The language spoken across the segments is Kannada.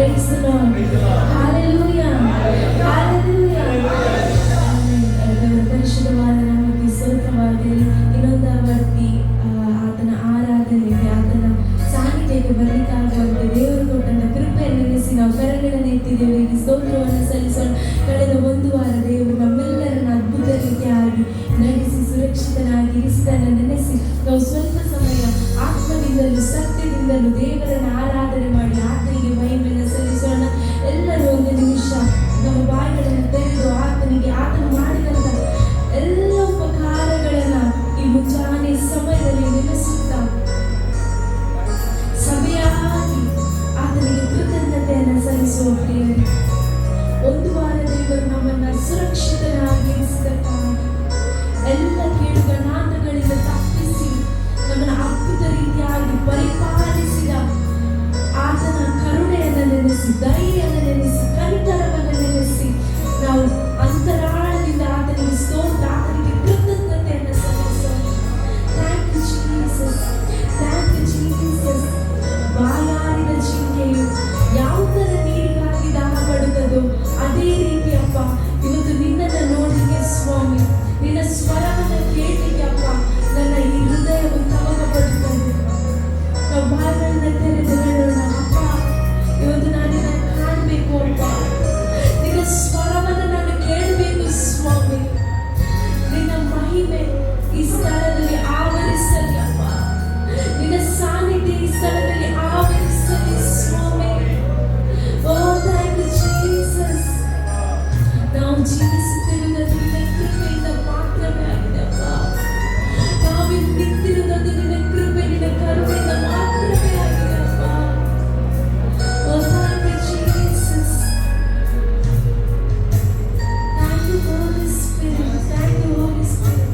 Praise the Lord. Hallelujah. Hallelujah. ಪರಿಶುದ್ಧವಾದ ನಾಮಕ್ಕೆ ಸ್ತೋತ್ರವಾಗಲಿ. ಇನ್ನೊಂದು ವರ್ತಿ ಆತನ ಆರಾಧನೆಗೆ, ಆತನ ಸಾನ್ನಿಧ್ಯಕ್ಕೆ ಬರಲಿಕ್ಕಾಗುವಂತೆ ದೇವರು ಕೊಟ್ಟಂತ ಕೃಪೆಯನ್ನು ನೆನೆಸಿ ನಾವು ಕರಗಳನ್ನು ಎತ್ತಿದ್ದೇವೆ. ಈ ಸ್ತೋತ್ರವನ್ನು ಸಲ್ಲಿಸೋಣ. ಕಳೆದ ಒಂದು ವಾರ ದೇವರು ನಮ್ಮೆಲ್ಲರನ್ನು ಅದ್ಭುತ ರೀತಿಯಾಗಿ ನಡೆಸಿ ಸುರಕ್ಷಿತನಾಗಿ ಇರಿಸಿದನ್ನು ನೆನೆಸಿ ನಾವು ಸ್ವಲ್ಪ ಸಮಯ ಆತ್ಮದಿಂದಲೂ ಸತ್ಯದಿಂದಲೂ ದೇವರನ್ನು ಆರಾಧನೆ ಮಾಡಿ ಆತನಿಗೆ ಮಹಿಮೆಯನ್ನು ಸಲ್ಲಿಸೋಣ. ಎಲ್ಲರೂ ಒಂದು ನಿಮಿಷ ನಮ್ಮ ಬಾಯಿಗಳನ್ನು ತೆರೆದು ಆತನಿಗೆ ಆತನು ಮಾಡಿದಂತ ಎಲ್ಲ ಉಪಕಾರಗಳನ್ನು ಈ ಮುಂಜಾನೆ ಸಮಯದಲ್ಲಿ ನೆನೆಸುತ್ತಾ ಸಭೆಯಾಗಿ ಆತನಿಗೆ ಕೃತಜ್ಞತೆಯನ್ನು ಸಲ್ಲಿಸುವ ಪ್ರಿಯರೇ, ಒಂದು ವಾರ ದೇವರು ನಮ್ಮನ್ನು ಸುರಕ್ಷಿತರಾಗಿ ಇರಿಸಿದಕ್ಕಾಗಿ ಎಲ್ಲ ಕೇಡುಗಣಾಂತಗಳಿಂದ ತಪ್ಪಿಸಿ ನಮ್ಮನ್ನು ಅದ್ಭುತ ರೀತಿಯಾಗಿ ಪರಿಪಾಲಿಸಿದ ಆತನ ಕರುಣೆಯನ್ನು ನೆನೆಸಿ, ದಯೆಯನ್ನು ನೆನೆಸಿ, ಕನಿಕರವನ್ನು ನೆನೆಸಿ ನಾವು ಅಂತರಾಳದಿಂದ ಆತನಿಗೆ ಸ್ತೋತ್ರ, ಆತನಿಗೆ ಕೃತಜ್ಞತೆಯನ್ನು ಸಲ್ಲಿಸೋಣ. Thank you Jesus, thank you Jesus. ಬಾಯಾರಿದ ಜಿಂಕೆಯು ಯಾವ ಥರ ನೀರಿಗಾಗಿ ದಾಹ ಪಡುತ್ತದೋ ಅದೇ ರೀತಿ ಅಪ್ಪ ಇವತ್ತು ನಿನ್ನನ್ನು ನೋಡಲಿಕ್ಕೆ ಸ್ವಾಮಿ, ನಿನ್ನ ಸ್ವರವನ್ನು ಕೇಳಲಿಕ್ಕೆ ಅಪ್ಪ ನನ್ನ ಈ ಹೃದಯವು ತವಕ ಪಡುತ್ತದೆ. ನಾವು ಬಾಯಿಗಳನ್ನು ತೆರೆದು ಹೇಳೋಣ, ಅಪ್ಪ ಇವತ್ತು ನಾನು ನಿನ್ನನ್ನು ಕಾಣಬೇಕು ಅಪ್ಪ, ನಿನ್ನ ಸ್ವರವನ್ನು ನಾನು ಕೇಳಬೇಕು ಸ್ವಾಮಿ. ನಿನ್ನ ಮಹಿಮೆ ಈ ಸ್ಥಳದಲ್ಲಿ ಆವರಿಸಲಿ ಅಪ್ಪ, ನಿನ್ನ ಸಾನ್ನಿಧ್ಯ ಈ ಸ್ಥಳದಲ್ಲಿ ಆವರಿಸಲಿ ಸ್ವಾಮಿ. ಓ ಥ್ಯಾಂಕ್ ಯು ಜೀಸಸ್. ನಾವು ಜೀವಿಸುತ್ತಿರುವುದು ನಿನ್ನ ಕೃಪೆಯಿಂದ ಮಾತ್ರವೇ ಆಗಿದೆ ಅಪ್ಪ. ನಾವು ನಿಂತಿರುವುದು ನಿನ್ನ ಕೃಪೆ, ನಿನ್ನ ಕರುಣೆಯಿಂದ ಮಾತ್ರವೇ ಆಗಿದೆ ಅಪ್ಪ. Oh thank you Jesus. Thank you Holy Spirit, thank you Holy Spirit.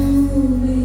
Oh,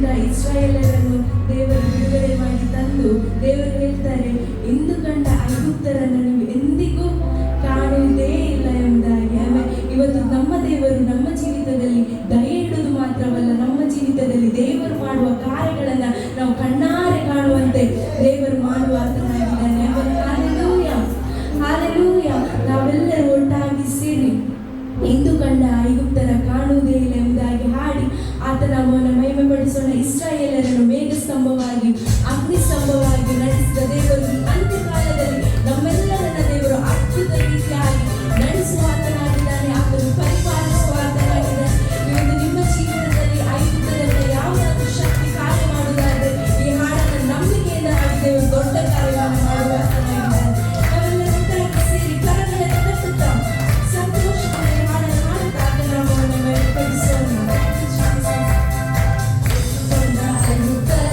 ಐಗುಪ್ತದಿಂದ ಇಸ್ರಾಯೇಲರನ್ನು ದೇವರು ಬಿಡುಗಡೆ ಮಾಡಿ ತಂದು ದೇವರು ಹೇಳ್ತಾರೆ, ಇಂದು ಕಂಡ ಐಗುಪ್ತರನ್ನು ನೀವು ಎಂದಿಗೂ ಕಾಣುವುದೇ ಇಲ್ಲ ಎಂಬುದಾಗಿ. ಆಮೇಲೆ ಇವತ್ತು ನಮ್ಮ ದೇವರು ನಮ್ಮ ಜೀವಿತದಲ್ಲಿ ದಯೆ ಇಡುವುದು ಮಾತ್ರವಲ್ಲ, ನಮ್ಮ ಜೀವಿತದಲ್ಲಿ ದೇವರು ಮಾಡುವ ಕಾರ್ಯಗಳನ್ನ ನಾವು ಕಣ್ಣಾರೆ ಕಾಣುವಂತೆ ದೇವರು ಮಾಡುವ ಆತನಾಗಿದ್ದಾನೆ. Hallelujah, hallelujah. ನಾವೆಲ್ಲರೂ ಒಟ್ಟಾಗಿ ಸೇರಿ ಇಂದು ಕಂಡ ಐಗುಪ್ತರ ಕಾಣುವುದೇ ಇಲ್ಲ ಎಂಬುದಾಗಿ ಹಾಡಿ ಆತನ ನಾಮವನ್ನು ಮಹಿಮೆ ಪಡಿಸೋಣ. ಇಸ್ರಾಯೇಲರನ್ನು ಮೇಘ ಸ್ತಂಭವಾಗಿ ಅಗ್ನಿ ಸ್ತಂಭವಾಗಿ ನಡೆಸಿದ ದೇವರು ಅಂತ್ಯಕಾಲದಲ್ಲಿ ನಮ್ಮೆಲ್ಲರನ್ನ ದೇವರು ಅದ್ಭುತ ರೀತಿಯಾಗಿ ನಡೆಸುವ ಆತನಾಗಿದ್ದಾನೆ. ಆತನು ಪರಿಪಾಲಿಸುವ ಆತನಾಗಿದ್ದಾನೆ. ಇವತ್ತು ನಿಮ್ಮ ಜೀವನದಲ್ಲಿ ಐಗುಪ್ತದಲ್ಲಿ ಯಾವುದಾದ್ರೂ ಶಕ್ತಿ ಕಾರ್ಯ ಮಾಡುವುದಾದರೆ ಈ ಹಾಡನ್ನು ನಂಬಿಕೆಯಿಂದ ಹಾಡಿ ದೇವರು ದೊಡ್ಡ ಕಾರ್ಯವನ್ನು ಮಾಡುವ ಆತನಾಗಿದ್ದಾನೆ. ನಾವೆಲ್ಲರೂ ಒಟ್ಟಾಗಿ ಸೇರಿ ಕರಗಳನ್ನು ತಟ್ಟುತ್ತಾ ಸಂತೋಷದಲ್ಲಿ ಹಾಡನ್ನು ಹಾಡುತ್ತಾ ಆತನ ನಾಮವನ್ನು ಮಹಿಮೆಪಡಿಸೋಣ. ಐಗುಪ್ತರ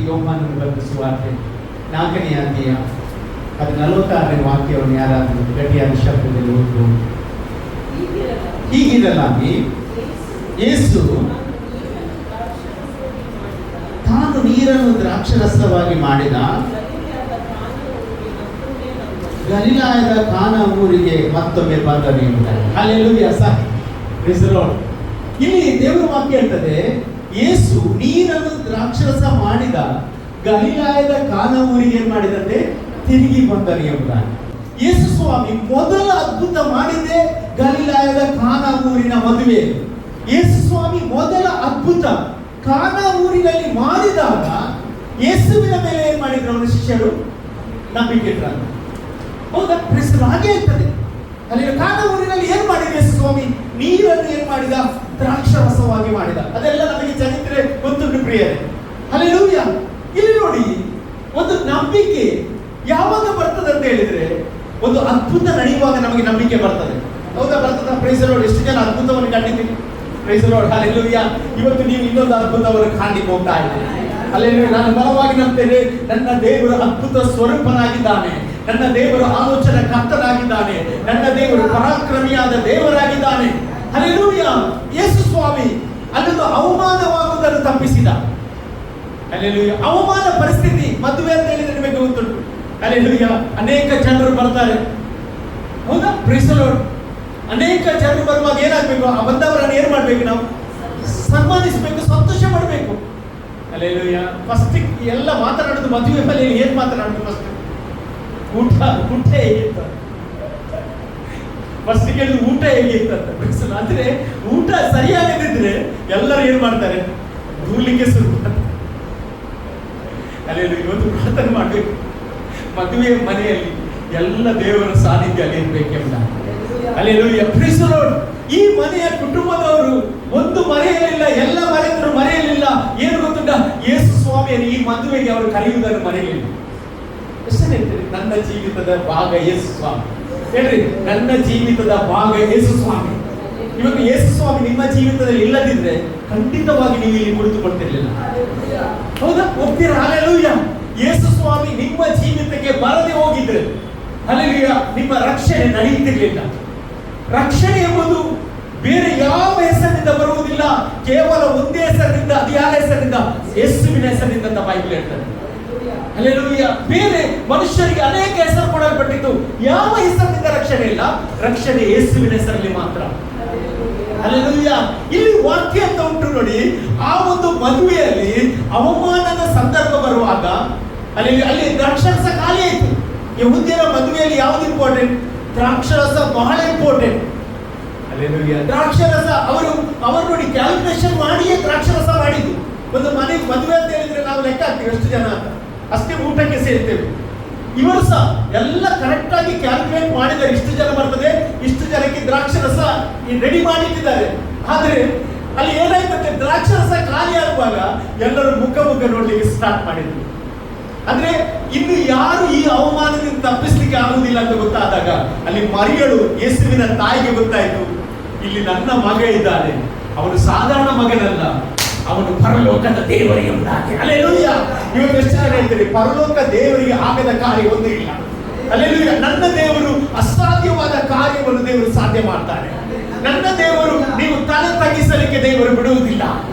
ಯೋಹಾನನ ಬರೆದ ಸುವಾರ್ತೆ 4ನೇ ಅಧ್ಯಾಯ 46ನೇ ವಾಕ್ಯವನ್ನು ಯಾರಾದರೂ ಗಟ್ಟಿಯಾದ ಶಬ್ದದಲ್ಲಿ ಓದಬಹುದು. ಹೀಗಿರಲಾಗಿ ಯೇಸು ತಾನು ನೀರನ್ನು ದ್ರಾಕ್ಷರಸವಾಗಿ ಮಾಡಿದ ಗಲಿಲಾಯದ ಕಾನಾ ಊರಿಗೆ ಮತ್ತೊಮ್ಮೆ ಬಂದನು ಎಂಬುದಾಗಿ. ಹಲ್ಲೆಲೂಯಾ. Praise the lord. ಇಲ್ಲಿ ದೇವರ ವಾಕ್ಯ ಹೇಳ್ತದೆ, ಯೇಸು ನೀರನ್ನು ದ್ರಾಕ್ಷರಸ ಮಾಡಿದ ಗಲಿಲಾಯದ ಕಾನಾ ಊರಿಗೆ ಏನ್ ಮಾಡಿದಂತೆ ತಿರುಗಿ ಬಂದನು ಎಂಬುದಾಗಿ. ಯೇಸು ಸ್ವಾಮಿ ಮೊದಲ ಅದ್ಭುತ ಮಾಡಿದೆ ಗಲಿಲಾಯದ ಕಾನಾ ಊರಿನ ಮದುವೆ. ಯೇಸು ಸ್ವಾಮಿ ಮೊದಲ ಅದ್ಭುತ ಕಾನಾ ಊರಿನಲ್ಲಿ ಮಾಡಿದಾಗ ಯೇಸುವಿನ ಮೇಲೆ ಏನ್ ಮಾಡಿದ್ರು ಅವನ ಶಿಷ್ಯರು? ನಂಬಿಕೆ ಇಟ್ಟರು. ಹೌದಾ? ಹಾಗೆ ಇರ್ತದೆ. ಅಲ್ಲಿ ಕಾನಾ ಊರಿನಲ್ಲಿ ಏನ್ ಮಾಡಿದ ಯೇಸು ಸ್ವಾಮಿ? ನೀರನ್ನು ಏನ್ ಮಾಡಿದ? ದ್ರಾಕ್ಷರಸವಾಗಿ ಮಾಡಿದ. ಅದೆಲ್ಲ ನಮಗೆ ಚರಿತ್ರೆ ಗೊತ್ತುಂಟು ಪ್ರಿಯರೇ. ಹಲ್ಲೆಲೂಯಾ. ಇಲ್ಲಿ ನೋಡಿ, ಒಂದು ನಂಬಿಕೆ ಯಾವಾಗ ಬರ್ತದೆ ಅಂತ ಹೇಳಿದ್ರೆ, ಒಂದು ಅದ್ಭುತ ನಡೆಯುವಾಗ ನಮಗೆ ನಂಬಿಕೆ ಬರ್ತದೆ. ಹೌದಾ? ಬರ್ತದ? Praise the Lord. ಎಷ್ಟು ಜನ ಅದ್ಭುತವನ್ನು ಕಂಡಿದ್ದೀವಿ? Praise the Lord. ಹಲ್ಲೆಲೂಯಾ. ಇವತ್ತು ನೀವು ಇನ್ನೊಂದು ಅದ್ಭುತವನ್ನು ಕಾಣಲಿಕ್ಕೆ ಹೋಗ್ತಾ ಇದ್ದೀರಿ. ಹಲ್ಲೆಲೂಯಾ. ನಾನು ಬಲವಾಗಿ ನಂಬ್ತೇನೆ, ನನ್ನ ದೇವರು ಅದ್ಭುತ ಸ್ವರೂಪನಾಗಿದ್ದಾನೆ, ನನ್ನ ದೇವರು ಆಲೋಚನೆ ಕರ್ತನಾಗಿದ್ದಾನೆ, ನನ್ನ ದೇವರು ಪರಾಕ್ರಮಿಯಾದ ದೇವರಾಗಿದ್ದಾನೆ. ಹಲ್ಲೆಲೂಯಾ. ಯೇಸು ಸ್ವಾಮಿ ಅದನ್ನು ಅವಮಾನವಾಗುವುದನ್ನು ತಪ್ಪಿಸಿದ. ಹಲ್ಲೆಲೂಯಾ. ಅವಮಾನ ಪರಿಸ್ಥಿತಿ ಮದುವೆ ಅಂತ ಹೇಳಿದ್ರೆ ನಿಮಗೆ ಗೊತ್ತುಂಟು. ಹಲ್ಲೆಲೂಯಾ. ಅನೇಕ ಜನರು ಬರ್ತಾರೆ. ಹೌದಾ? Praise the lord. ಅನೇಕ ಜನರು ಬರುವಾಗ ಏನಾಗಬೇಕು? ಆ ಬಂದವರನ್ನು ಏನ್ ಮಾಡ್ಬೇಕು? ನಾವು ಸನ್ಮಾನಿಸಬೇಕು, ಸಂತೋಷ ಮಾಡಬೇಕು. ಹಲ್ಲೆಲೂಯಾ. ಫಸ್ಟ್ ಎಲ್ಲ ಮಾತನಾಡೋದು ಮದುವೆ ಮನೆಯಲ್ಲಿ ಏನ್ ಮಾತನಾಡೋದು? ಫಸ್ಟ್ ಊಟ ಹೇಗಿರ್ತದೆ? ಫಸ್ಟ್ ಕೇಳಿದ್ರು ಊಟ ಹೇಗಿರ್ತದೆ ಅಂದ್ರೆ ಊಟ ಸರಿಯಾಗದಿದ್ರೆ ಎಲ್ಲರೂ ಏನ್ ಮಾಡ್ತಾರೆ? ದೂರ್ಲಿಕ್ಕೆ ಶುರು ಮಾಡ್ತಾರೆ. ಅಲ್ಲೆಲ್ಲ ಇವತ್ತು ಪ್ರಾರ್ಥನೆ ಮಾಡ್ಬೇಕು, ಮದುವೆ ಮನೆಯಲ್ಲಿ ಎಲ್ಲ ದೇವರ ಸಾನ್ನಿಧ್ಯ ಅಲ್ಲಿ ಇರ್ಬೇಕೆಂಬ. ಹಲ್ಲೆಲೂಯಾ. Praise the lord. ಈ ಮನೆಯ ಕುಟುಂಬದವರು ಒಂದು ಮರೆಯಲಿಲ್ಲ, ಎಲ್ಲ ಮರೆತರು ಮರೆಯಲಿಲ್ಲ. ಏನು ಗೊತ್ತುಂಟ? ಯೇಸು ಸ್ವಾಮಿಯನ್ನು ಈ ಮದುವೆಗೆ ಅವರು ಕರೆಯುವುದನ್ನು ಮರೆಯಲಿಲ್ಲ. ಎಷ್ಟು ಹೇಳ್ತೀರಿ? ನನ್ನ ಜೀವಿತದ ಭಾಗ ಯೇಸು ಸ್ವಾಮಿ. ಹೇಳ್ರಿ, ನನ್ನ ಜೀವಿತದ ಭಾಗ ಯೇಸು ಸ್ವಾಮಿ. ಇವತ್ತು ಯೇಸು ಸ್ವಾಮಿ ನಿಮ್ಮ ಜೀವಿತದಲ್ಲಿ ಇಲ್ಲದಿದ್ರೆ ಖಂಡಿತವಾಗಿ ನೀವು ಇಲ್ಲಿ ಕುಳಿತುಕೊಳ್ತಿರ್ಲಿಲ್ಲ. ಹೌದಾ? ಒಪ್ತೀರಾ? ಹಲ್ಲೆಲೂಯಾ. ಯೇಸು ಸ್ವಾಮಿ ನಿಮ್ಮ ಜೀವಿತಕ್ಕೆ ಬರದೆ ಹೋಗಿದ್ರೆ, ಹಲ್ಲೆಲೂಯಾ, ನಿಮ್ಮ ರಕ್ಷಣೆ ನಡೆಯುತ್ತಿರಲಿಲ್ಲ. ರಕ್ಷಣೆ ಎಂಬುದು ಬೇರೆ ಯಾವ ಹೆಸರಿನಿಂದ ಬರುವುದಿಲ್ಲ, ಕೇವಲ ಒಂದೇ ಹೆಸರಿನಿಂದ. ಅದು ಯಾವ ಹೆಸರಿನಿಂದ? ಯೇಸುವಿನ ಹೆಸರಿನಿಂದ ಅಂತ ಬೈಬಲ್ ಹೇಳ್ತದೆ. ಹಲ್ಲೆಲೂಯಾ. ಬೇರೆ ಮನುಷ್ಯರಿಗೆ ಅನೇಕ ಹೆಸರು ಕೊಡಲ್ಪಟ್ಟಿದ್ದು, ಯಾವ ಹೆಸರಿನಿಂದ ರಕ್ಷಣೆ ಇಲ್ಲ. ರಕ್ಷಣೆ ಯೇಸುವಿನ ಹೆಸರಲ್ಲಿ ಮಾತ್ರ. ಹಲ್ಲೆಲೂಯಾ. ಇಲ್ಲಿ ವಾಕ್ಯ ಅಂತ ಉಂಟು ನೋಡಿ. ಆ ಒಂದು ಮದುವೆಯಲ್ಲಿ ಅವಮಾನದ ಸಂದರ್ಭ ಬರುವಾಗ ಅಲ್ಲಿ ದ್ರಾಕ್ಷರಸ ಖಾಲಿ ಆಯಿತು. ಯಹೂದ್ಯರ ಮದುವೆಯಲ್ಲಿ ಯಾವುದು ಇಂಪಾರ್ಟೆಂಟ್? ದ್ರಾಕ್ಷರಸ ಬಹಳ ಇಂಪಾರ್ಟೆಂಟ್. ಹಲ್ಲೆಲೂಯಾ. ದ್ರಾಕ್ಷರಸ ಅವರು ನೋಡಿ ಕ್ಯಾಲ್ಕುಲೇಷನ್ ಮಾಡಿಯೇ ದ್ರಾಕ್ಷರಸ ಮಾಡಿದ್ದು. ಒಂದು ಮನೆ ಮದುವೆ ಅಂತ ಹೇಳಿದ್ರೆ ನಾವು ಲೆಕ್ಕ ಹಾಕ್ತೀವಿ ಎಷ್ಟು ಜನ ಅಂತ, ಅಷ್ಟೇ ಊಟಕ್ಕೆ ಸೇರ್ತೇವೆ. ಇವರು ಸಹ ಎಲ್ಲ ಕರೆಕ್ಟ್ ಆಗಿ ಕ್ಯಾಲ್ಕುಲೇಟ್ ಮಾಡಿದ್ದಾರೆ. ಇಷ್ಟು ಜನ ಬರ್ತದೆ, ಇಷ್ಟು ಜನಕ್ಕೆ ದ್ರಾಕ್ಷರಸ ರೆಡಿ ಮಾಡಿಟ್ಟಿದ್ದಾರೆ. ಆದ್ರೆ ಅಲ್ಲಿ ಏನಾಯ್ತಂತೆ, ದ್ರಾಕ್ಷರಸ ಖಾಲಿ ಆಗುವಾಗ ಎಲ್ಲರೂ ಮುಖ ನೋಡ್ಲಿಕ್ಕೆ ಸ್ಟಾರ್ಟ್ ಮಾಡಿದ್ರು. ಅಂದ್ರೆ ಇನ್ನು ಯಾರು ಈ ಅವಮಾನದಿಂದ ತಪ್ಪಿಸ್ಲಿಕ್ಕೆ ಆಗುವುದಿಲ್ಲ ಅಂತ ಗೊತ್ತಾದಾಗ ಅಲ್ಲಿ ಮರಿಯಳು ಯೇಸುವಿನ ತಾಯಿಗೆ ಗೊತ್ತಾಯ್ತು, ಇಲ್ಲಿ ನನ್ನ ಮಗ ಇದ್ದಾನೆ, ಅವನು ಸಾಧಾರಣ ಮಗನಲ್ಲ, ಅವನು ಪರಲೋಕದ ದೇವರು ಎಂಬುದಾಗಿ. ಹಲ್ಲೆಲೂಯಾ. ಇವತ್ತು ಎಷ್ಟು ಜನ ಹೇಳ್ತೀರಿ, ಪರಲೋಕ ದೇವರಿಗೆ ಆಗದ ಕಾರ್ಯ ಒಂದು ಇಲ್ಲ. ಹಲ್ಲೆಲೂಯಾ. ನನ್ನ ದೇವರು ಅಸಾಧ್ಯವಾದ ಕಾರ್ಯವನ್ನು ದೇವರು ಸಾಧ್ಯ ಮಾಡ್ತಾರೆ. ನನ್ನ ದೇವರು ನೀವು ತಲೆ ತಗ್ಗಿಸಲಿಕ್ಕೆ ದೇವರು ಬಿಡುವುದಿಲ್ಲ.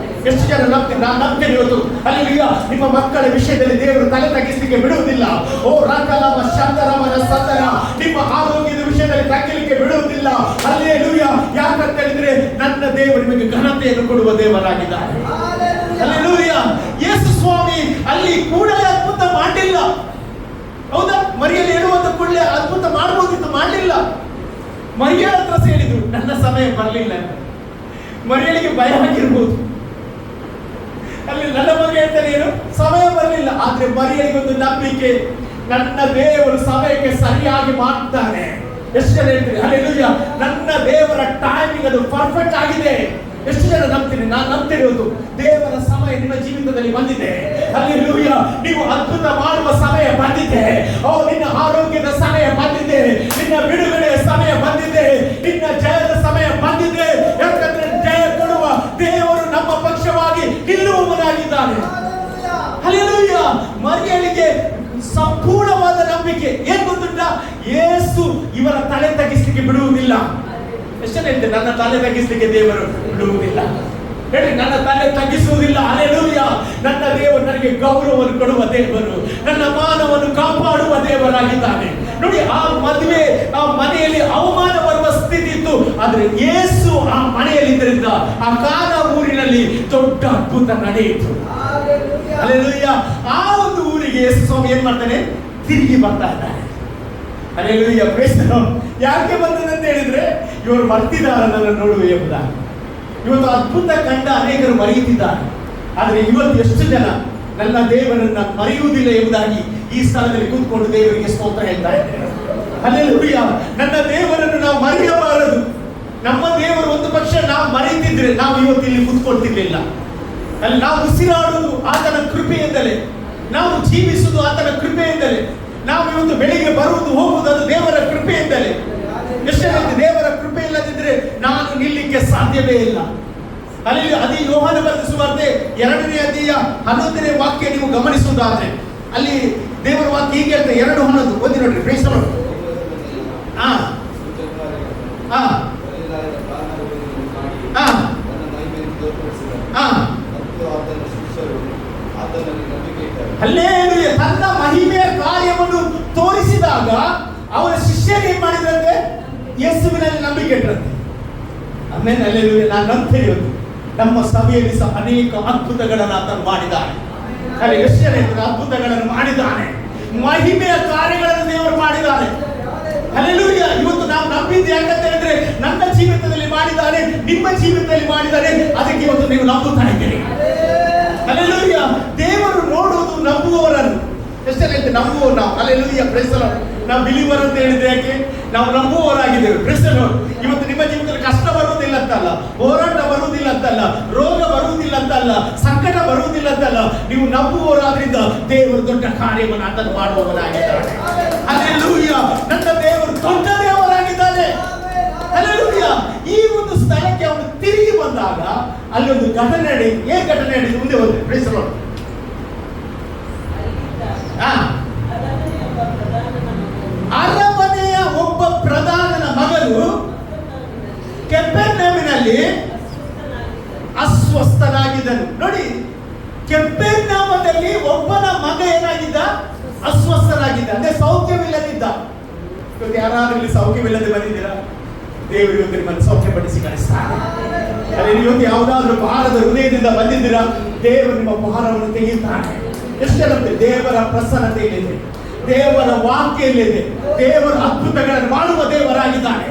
ಎಷ್ಟು ಜನ ನಂಬ್ತೀನಿ? ನಾನು ನಂಬ್ತೇನೆ ಇವತ್ತು. ಹಲ್ಲೆಲೂಯಾ. ನಿಮ್ಮ ಮಕ್ಕಳ ವಿಷಯದಲ್ಲಿ ದೇವರು ತಲೆ ತಗ್ಗಿಸಲಿಕ್ಕೆ ಬಿಡುವುದಿಲ್ಲ. ಓ ರಾಕಲಾಮ ಶಾಂತರಾಮನ ಸಂತರ, ನಿಮ್ಮ ಆರೋಗ್ಯದ ವಿಷಯದಲ್ಲಿ ತಗ್ಗಲಿಕ್ಕೆ ಬಿಡುವುದಿಲ್ಲ. ಹಲ್ಲೆಲೂಯಾ. ಯಾಕಂತ ಹೇಳಿದ್ರೆ ನನ್ನ ದೇವರು ನಿಮಗೆ ಘನತೆಯನ್ನು ಕೊಡುವ ದೇವರಾಗಿದ್ದಾರೆ. ಹಲ್ಲೆಲೂಯಾ. ಯೇಸು ಸ್ವಾಮಿ ಅಲ್ಲಿ ಕೂಡಲೇ ಅದ್ಭುತ ಮಾಡಲಿಲ್ಲ. ಹೌದಾ? ಮರಿಯಲ್ಲಿ ಹೇಳುವಂತ ಕೂಡಲೇ ಅದ್ಭುತ ಮಾಡಬಹುದಿತ್ತು, ಮಾಡಲಿಲ್ಲ. ಮರಿಯಳ ಹತ್ರ ಹೇಳಿದ್ರು ನನ್ನ ಸಮಯ ಬರಲಿಲ್ಲ ಅಂತ. ಮರಿಯಳಿಗೆ ಭಯ ಆಗಿರ್ಬೋದು. ಅಲ್ಲಿ ನನ್ನ ಮಗ ಹೇಳ್ತಾರೆ ಏನು, ಸಮಯ ಬರಲಿಲ್ಲ. ಆದ್ರೆ ಮರಿಯಳಿಗೊಂದು ನಂಬಿಕೆ, ನನ್ನ ದೇವರು ಸಮಯಕ್ಕೆ ಸರಿಯಾಗಿ ಮಾಡ್ತಾನೆ. ಎಷ್ಟು ಜನ ಹೇಳ್ತೀರಿ? ಹಲ್ಲೆಲೂಯಾ. ನನ್ನ ದೇವರ ಟೈಮಿಂಗ್ ಅದು ಪರ್ಫೆಕ್ಟ್ ಆಗಿದೆ. ಎಷ್ಟು ಜನ ನಂಬ್ತೀನಿ? ನಾನು ನಂಬ್ತಿರೋದು ದೇವರ ಸಮಯ ನಿಮ್ಮ ಜೀವಿತದಲ್ಲಿ ಬಂದಿದೆ. ಹಲ್ಲೆಲೂಯಾ. ನೀವು ಅದ್ಭುತ ಮಾಡುವ ಸಮಯ ಬಂದಿದೆ. ಓ, ನಿನ್ನ ಆರೋಗ್ಯದ ಸಮಯ ಬಂದಿದೆ, ನಿನ್ನ ಬಿಡುಗಡೆಯ ಸಮಯ ಬಂದಿದೆ, ನಿನ್ನ ಜಯದ ಸಮಯ ಬಂದಿದೆ. ಯಾಕಂದ್ರೆ ಜಯ ಕೊಡುವ ದೇವರು ನಮ್ಮ ಪಕ್ಷವಾಗಿ ನಿಲ್ಲುವವನಾಗಿದ್ದಾನೆ. ಹಲ್ಲೆಲೂಯಾ. ಸಂಪೂರ್ಣವಾದ ನಂಬಿಕೆ. ಏನ್ ಗೊತ್ತುಂಟ, ಯೇಸು ಇವರ ತಲೆ ತಗ್ಗಿಸ್ಲಿಕ್ಕೆ ಬಿಡುವುದಿಲ್ಲ. ಎಷ್ಟೇ ಹೇಳ್ತೆ, ನನ್ನ ತಲೆ ತಗ್ಗಿಸ್ಲಿಕ್ಕೆ ದೇವರು ಬಿಡುವುದಿಲ್ಲ. ಹೇಳಿ, ನನ್ನ ತಲೆ ತಗ್ಗಿಸುವುದಿಲ್ಲ. ಹಲ್ಲೆಲೂಯಾ. ನನ್ನ ದೇವರು ನನಗೆ ಗೌರವವನ್ನು ಕೊಡುವ ದೇವರು, ನನ್ನ ಮಾನವನ್ನು ಕಾಪಾಡುವ ದೇವರಾಗಿದ್ದಾನೆ. ನೋಡಿ, ಆ ಮದುವೆ, ಆ ಮನೆಯಲ್ಲಿ ಅವಮಾನ ಬರುವ ಸ್ಥಿತಿ ಇತ್ತು, ಆದ್ರೆ ಯೇಸು ಆ ಮನೆಯಲ್ಲಿದ್ದರಿಂದ ಆ ಕಾನ ಊರಿನಲ್ಲಿ ದೊಡ್ಡ ಅದ್ಭುತ ನಡೆಯಿತು. ಹಲ್ಲೆಲೂಯಾ. ಆ ಒಂದು ಊರಿಗೆ ಯೇಸು ಸ್ವಾಮಿ ಏನ್ ಮಾಡ್ತಾನೆ, ತಿರುಗಿ ಬರ್ತಾ ಇದ್ದಾನೆ. ಹಲ್ಲೆಲೂಯಾ. Praise the lord. ಯಾಕೆ ಬಂದದಂತ ಹೇಳಿದ್ರೆ, ಇವರು ಮರ್ತಿದ್ದಾರೆ ನನ್ನ ನೋಡುವ ಎಂಬುದಾಗಿ. ಇವತ್ತು ಅದ್ಭುತ ಕಂಡ ಅನೇಕರು ಮರೆಯುತ್ತಿದ್ದಾರೆ, ಆದರೆ ಇವತ್ತು ಎಷ್ಟು ಜನ ನನ್ನ ದೇವರನ್ನ ಮರೆಯುವುದಿಲ್ಲ ಎಂಬುದಾಗಿ ಈ ಸ್ಥಳದಲ್ಲಿ ಕೂತ್ಕೊಂಡು ದೇವರಿಗೆ ಸ್ತೋತ್ರ ಹೇಳ್ತಾ ಇದ್ದಾರೆ. ಹಲ್ಲೆಲೂಯಾ. ನನ್ನ ದೇವರನ್ನು ನಾವು ಮರೆಯಬಾರದು. ನಮ್ಮ ದೇವರು ಒಂದು ಪಕ್ಷ ನಾವು ಮರೆತಿದ್ರೆ ನಾವು ಇವತ್ತು ಇಲ್ಲಿ ಕೂತ್ಕೊಳ್ತಿರ್ಲಿಲ್ಲ. ಅಲ್ಲಿ ನಾವು ಉಸಿರಾಡುವುದು ಆತನ ಕೃಪೆಯಿಂದಲೇ, ನಾವು ಜೀವಿಸುವುದು ಆತನ ಕೃಪೆಯಿಂದಲೇ, ನಾವು ಇವತ್ತು ಬೆಳಿಗ್ಗೆ ಬರುವುದು ಹೋಗುವುದು ಅದು ದೇವರ ಕೃಪೆಯಿಂದಲೇ. ಎಷ್ಟೇ ದೇವರ ಕೃಪೆ ಇಲ್ಲದಿದ್ರೆ ನಾನು ನಿಲ್ಲಿಕ್ಕೆ ಸಾಧ್ಯವೇ ಇಲ್ಲ. ಅಲ್ಲಿ ಅದೇ ಯೋಹಾನ ಬರೆದ ಸುವಾರ್ತೆ 2ನೇ ಅಧ್ಯಾಯ 11ನೇ ವಾಕ್ಯ ನೀವು ಗಮನಿಸುವುದಾದ್ರೆ, ಅಲ್ಲಿ ದೇವರ ವಾಕ್ಯ ಹೀಗೆ ಹೇಳ್ತಾರೆ, 2:11 ಓದಿ ನೋಡ್ರಿ. Praise the lord. ಹಾ ಹಾ ಹಾ ಹಾ. ಹಲ್ಲೆಲೂಯಾ. ತನ್ನ ಮಹಿಮೆಯ ಕಾರ್ಯವನ್ನು ತೋರಿಸಿದಾಗ ಅವರ ಶಿಷ್ಯರು ಏನ್ ಮಾಡಿದ್ರಂತೆ, ಯೇಸುವಿನಲ್ಲಿ ನಂಬಿಕೆ ಇಟ್ಟರಂತೆ. ಆಮೇಲೆ ಹಲ್ಲೆಲೂಯಾ. ನಾನು ನಂಬ್ತೇನೆ, ಇವತ್ತು ನಮ್ಮ ಸಭೆಯಲ್ಲಿ ಸಹ ಅನೇಕ ಅದ್ಭುತಗಳನ್ನು ಆತನು ಮಾಡಿದ್ದಾನೆ. ಅಲ್ಲಿ ಯೆಶಾಯನ ಅದ್ಭುತಗಳನ್ನು ಮಾಡಿದ್ದಾನೆ, ಮಹಿಮೆಯ ಕಾರ್ಯಗಳನ್ನು ದೇವರು ಮಾಡಿದ್ದಾನೆ. ಹಲ್ಲೆಲೂಯಾ. ಇವತ್ತು ನಾವು ನಂಬಿದ್ದು ಯಾಕಂತ ಹೇಳಿದ್ರೆ, ನನ್ನ ಜೀವಿತದಲ್ಲಿ ಮಾಡಿದ್ದಾನೆ, ನಿಮ್ಮ ಜೀವಿತದಲ್ಲಿ ಮಾಡಿದ್ದಾನೆ, ಅದಕ್ಕೆ ಇವತ್ತು ನೀವು ನಂಬುತ್ತಾ ಇದ್ದೀರಿ. ಹಲ್ಲೆಲೂಯಾ. ದೇವರು ನೋಡುವುದು ನಂಬುವವರನ್ನು. ಎಷ್ಟೇ ಹೇಳ್ತೇವೆ, ನಂಬುವವರು ನಾವು. ಹಲ್ಲೆಲೂಯಾ. Praise the lord. ನಾವು ಬಿಲೀವರ್ ಅಂತ ಹೇಳಿದ್ರೆ ಯಾಕೆ, ನಾವು ನಂಬುವವರಾಗಿದ್ದೇವೆ. Price the lord. ಇವತ್ತು ನಿಮ್ಮ ಜೀವಿತದಲ್ಲಿ ಕಷ್ಟ ಬರುವುದಿಲ್ಲ ಅಂತಲ್ಲ, ಹೋರಾಟ ಬರುವುದಿಲ್ಲ ಅಂತಲ್ಲ, ರೋಗ ಬರುವುದಿಲ್ಲ ಅಂತಲ್ಲ, ಸಂಕಟ ಬರುವುದಿಲ್ಲ ಅಂತಲ್ಲ, ನೀವು ನಂಬುವವರಾದ್ರಿಂದ ದೇವರು ದೊಡ್ಡ ಕಾರ್ಯವನ್ನು ಆತನು ಮಾಡುವವರಾಗಿದ್ದಾನೆ. ಹಲ್ಲೆಲೂಯಾ. ನನ್ನ ದೇವರು ದೊಡ್ಡ ದೇವರಾಗಿದ್ದಾನೆ. ಹಲ್ಲೆಲೂಯಾ. ಈ ಒಂದು ಸ್ಥಳಕ್ಕೆ ಅವನು ತಿರುಗಿ ಬಂದಾಗ ಅಲ್ಲಿ ಒಂದು ಘಟನೆ ನಡೆಯಿತು. ಏನ್ ಘಟನೆ ನಡೆಯಿತು ಮುಂದೆ ಹೋದ್ರೆ. Praise the lord. ಅರಮನೆಯ ಒಬ್ಬ ಪ್ರಧಾನನ ಮಗನು ಕೆಫೆರ್ನೌಮಿನಲ್ಲಿ ಅಸ್ವಸ್ಥನಾಗಿದ್ದನು. ನೋಡಿ, ಕೆಫೆರ್ನೌಮದಲ್ಲಿ ಒಬ್ಬನ ಮಗ ಏನಾಗಿದ್ದ, ಅಸ್ವಸ್ಥನಾಗಿದ್ದ, ಅಂದ್ರೆ ಸೌಖ್ಯವಿಲ್ಲದಿದ್ದ. ಇವತ್ತು ಯಾರಾದ್ರೂ ಇಲ್ಲಿ ಸೌಖ್ಯವಿಲ್ಲದೆ ಬಂದಿದ್ದೀರಾ? ದೇವರು ಇವತ್ತು ನಿಮ್ಮನ್ನು ಸೌಖ್ಯಪಡಿಸಿ ಕಳಿಸ್ತಾನೆ. ಇವತ್ತು ಯಾವುದಾದ್ರೂ ಭಾರದ ಹೃದಯದಿಂದ ಬಂದಿದ್ದೀರಾ? ದೇವರು ನಿಮ್ಮ ಭಾರವನ್ನು ತೆಗೆಯುತ್ತಾನೆ. ಎಷ್ಟರಂತೆ ದೇವರ ಪ್ರಸನ್ನತೆ ಇಲ್ಲಿದೆ, ದೇವರ ವಾಕ್ಯ ಇಲ್ಲಿದೆ, ದೇವರ ಅದ್ಭುತಗಳನ್ನು ಮಾಡುವ ದೇವರಾಗಿದ್ದಾನೆ.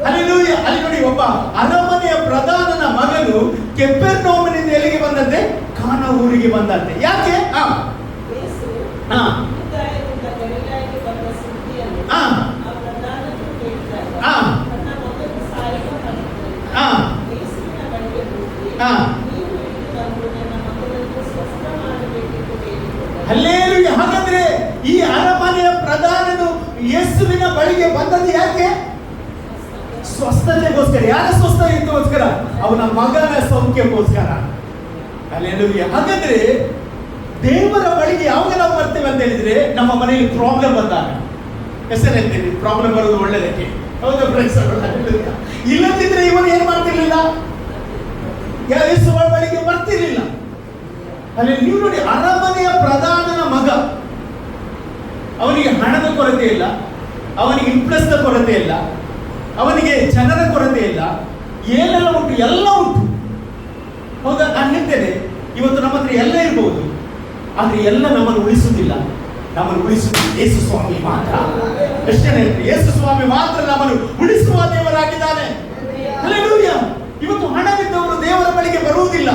ಹಲ್ಲೆಲೂಯಾ. ಅಲ್ಲಿ ನೋಡಿ, ಒಬ್ಬ ಅರಮನೆಯ ಪ್ರಧಾನನ ಮಗನು ಕೆಫೆರ್ನೌಮಿನಿಂದ ಎಲ್ಲಿಗೆ ಬಂದಂತೆ, ಕಾನ ಊರಿಗೆ ಬಂದಂತೆ. ಯಾಕೆ? ಹಲ್ಲೆಲೂಯಾ. ಹಾಗಾದ್ರೆ ಈ ಅರಮನೆಯ ಪ್ರಧಾನನು ಯೇಸುವಿನ ಬಳಿಗೆ ಬಂದದ್ದು ಯಾಕೆ? ಸ್ವಸ್ಥತೆಗೋಸ್ಕರ. ಯಾರ ಸ್ವಸ್ಥತೆಗೋಸ್ಕರ? ಅವನ ಮಗನ ಸೌಖ್ಯಕ್ಕೋಸ್ಕರ. ಹಲ್ಲೆಲೂಯಾ. ಹಾಗಾದ್ರೆ ದೇವರ ಬಳಿಗೆ ಯಾವಾಗ ನಾವು ಬರ್ತೇವೆ ಅಂತ ಹೇಳಿದ್ರೆ, ನಮ್ಮ ಮನೆಯಲ್ಲಿ ಪ್ರಾಬ್ಲಮ್ ಬಂದಾಗ. ಹೆಸರು ಹೇಳ್ತೀವಿ, ಪ್ರಾಬ್ಲಮ್ ಬರೋದು ಒಳ್ಳೆದಕ್ಕೆ. ಹೌದಾ ಫ್ರೆಂಡ್ಸ್? ಇಲ್ಲದಿದ್ರೆ ಇವನು ಏನ್ ಮಾಡ್ತಿರ್ಲಿಲ್ಲ, ಯೇಸುವಿನ ಬಳಿಗೆ ಬರ್ತಿರ್ಲಿಲ್ಲ. ಅಲ್ಲಿ ನೀವು ನೋಡಿ, ಅರಮನೆಯ ಪ್ರಧಾನನ ಮಗ, ಅವನಿಗೆ ಹಣದ ಕೊರತೆ ಇಲ್ಲ, ಅವನಿಗೆ ಇಂಪ್ರೆಸ್ನ ಕೊರತೆ ಇಲ್ಲ, ಅವನಿಗೆ ಜನರ ಕೊರತೆ ಇಲ್ಲ, ಏನೆಲ್ಲ ಉಂಟು, ಎಲ್ಲ ಉಂಟು. ಹೌದಾ? ನಾನು ಹೇಳ್ತೇನೆ, ಇವತ್ತು ನಮ್ಮ ಹತ್ರ ಎಲ್ಲ ಇರಬಹುದು, ಆದ್ರೆ ಎಲ್ಲ ನಮ್ಮನ್ನು ಉಳಿಸುವುದಿಲ್ಲ. ನಮ್ಮನ್ನು ಉಳಿಸುವುದು ಯೇಸು ಸ್ವಾಮಿ ಮಾತ್ರ. ಎಷ್ಟೇ ಹೇಳ್ತೀವಿ, ಯೇಸು ಸ್ವಾಮಿ ಮಾತ್ರ ನಮ್ಮನ್ನು ಉಳಿಸುವ ದೇವರಾಗಿದ್ದಾನೆ. ಹಲ್ಲೆಲೂಯಾ. ಇವತ್ತು ಹಣವಿದ್ದವರು ದೇವರ ಬಳಿಗೆ ಬರುವುದಿಲ್ಲ.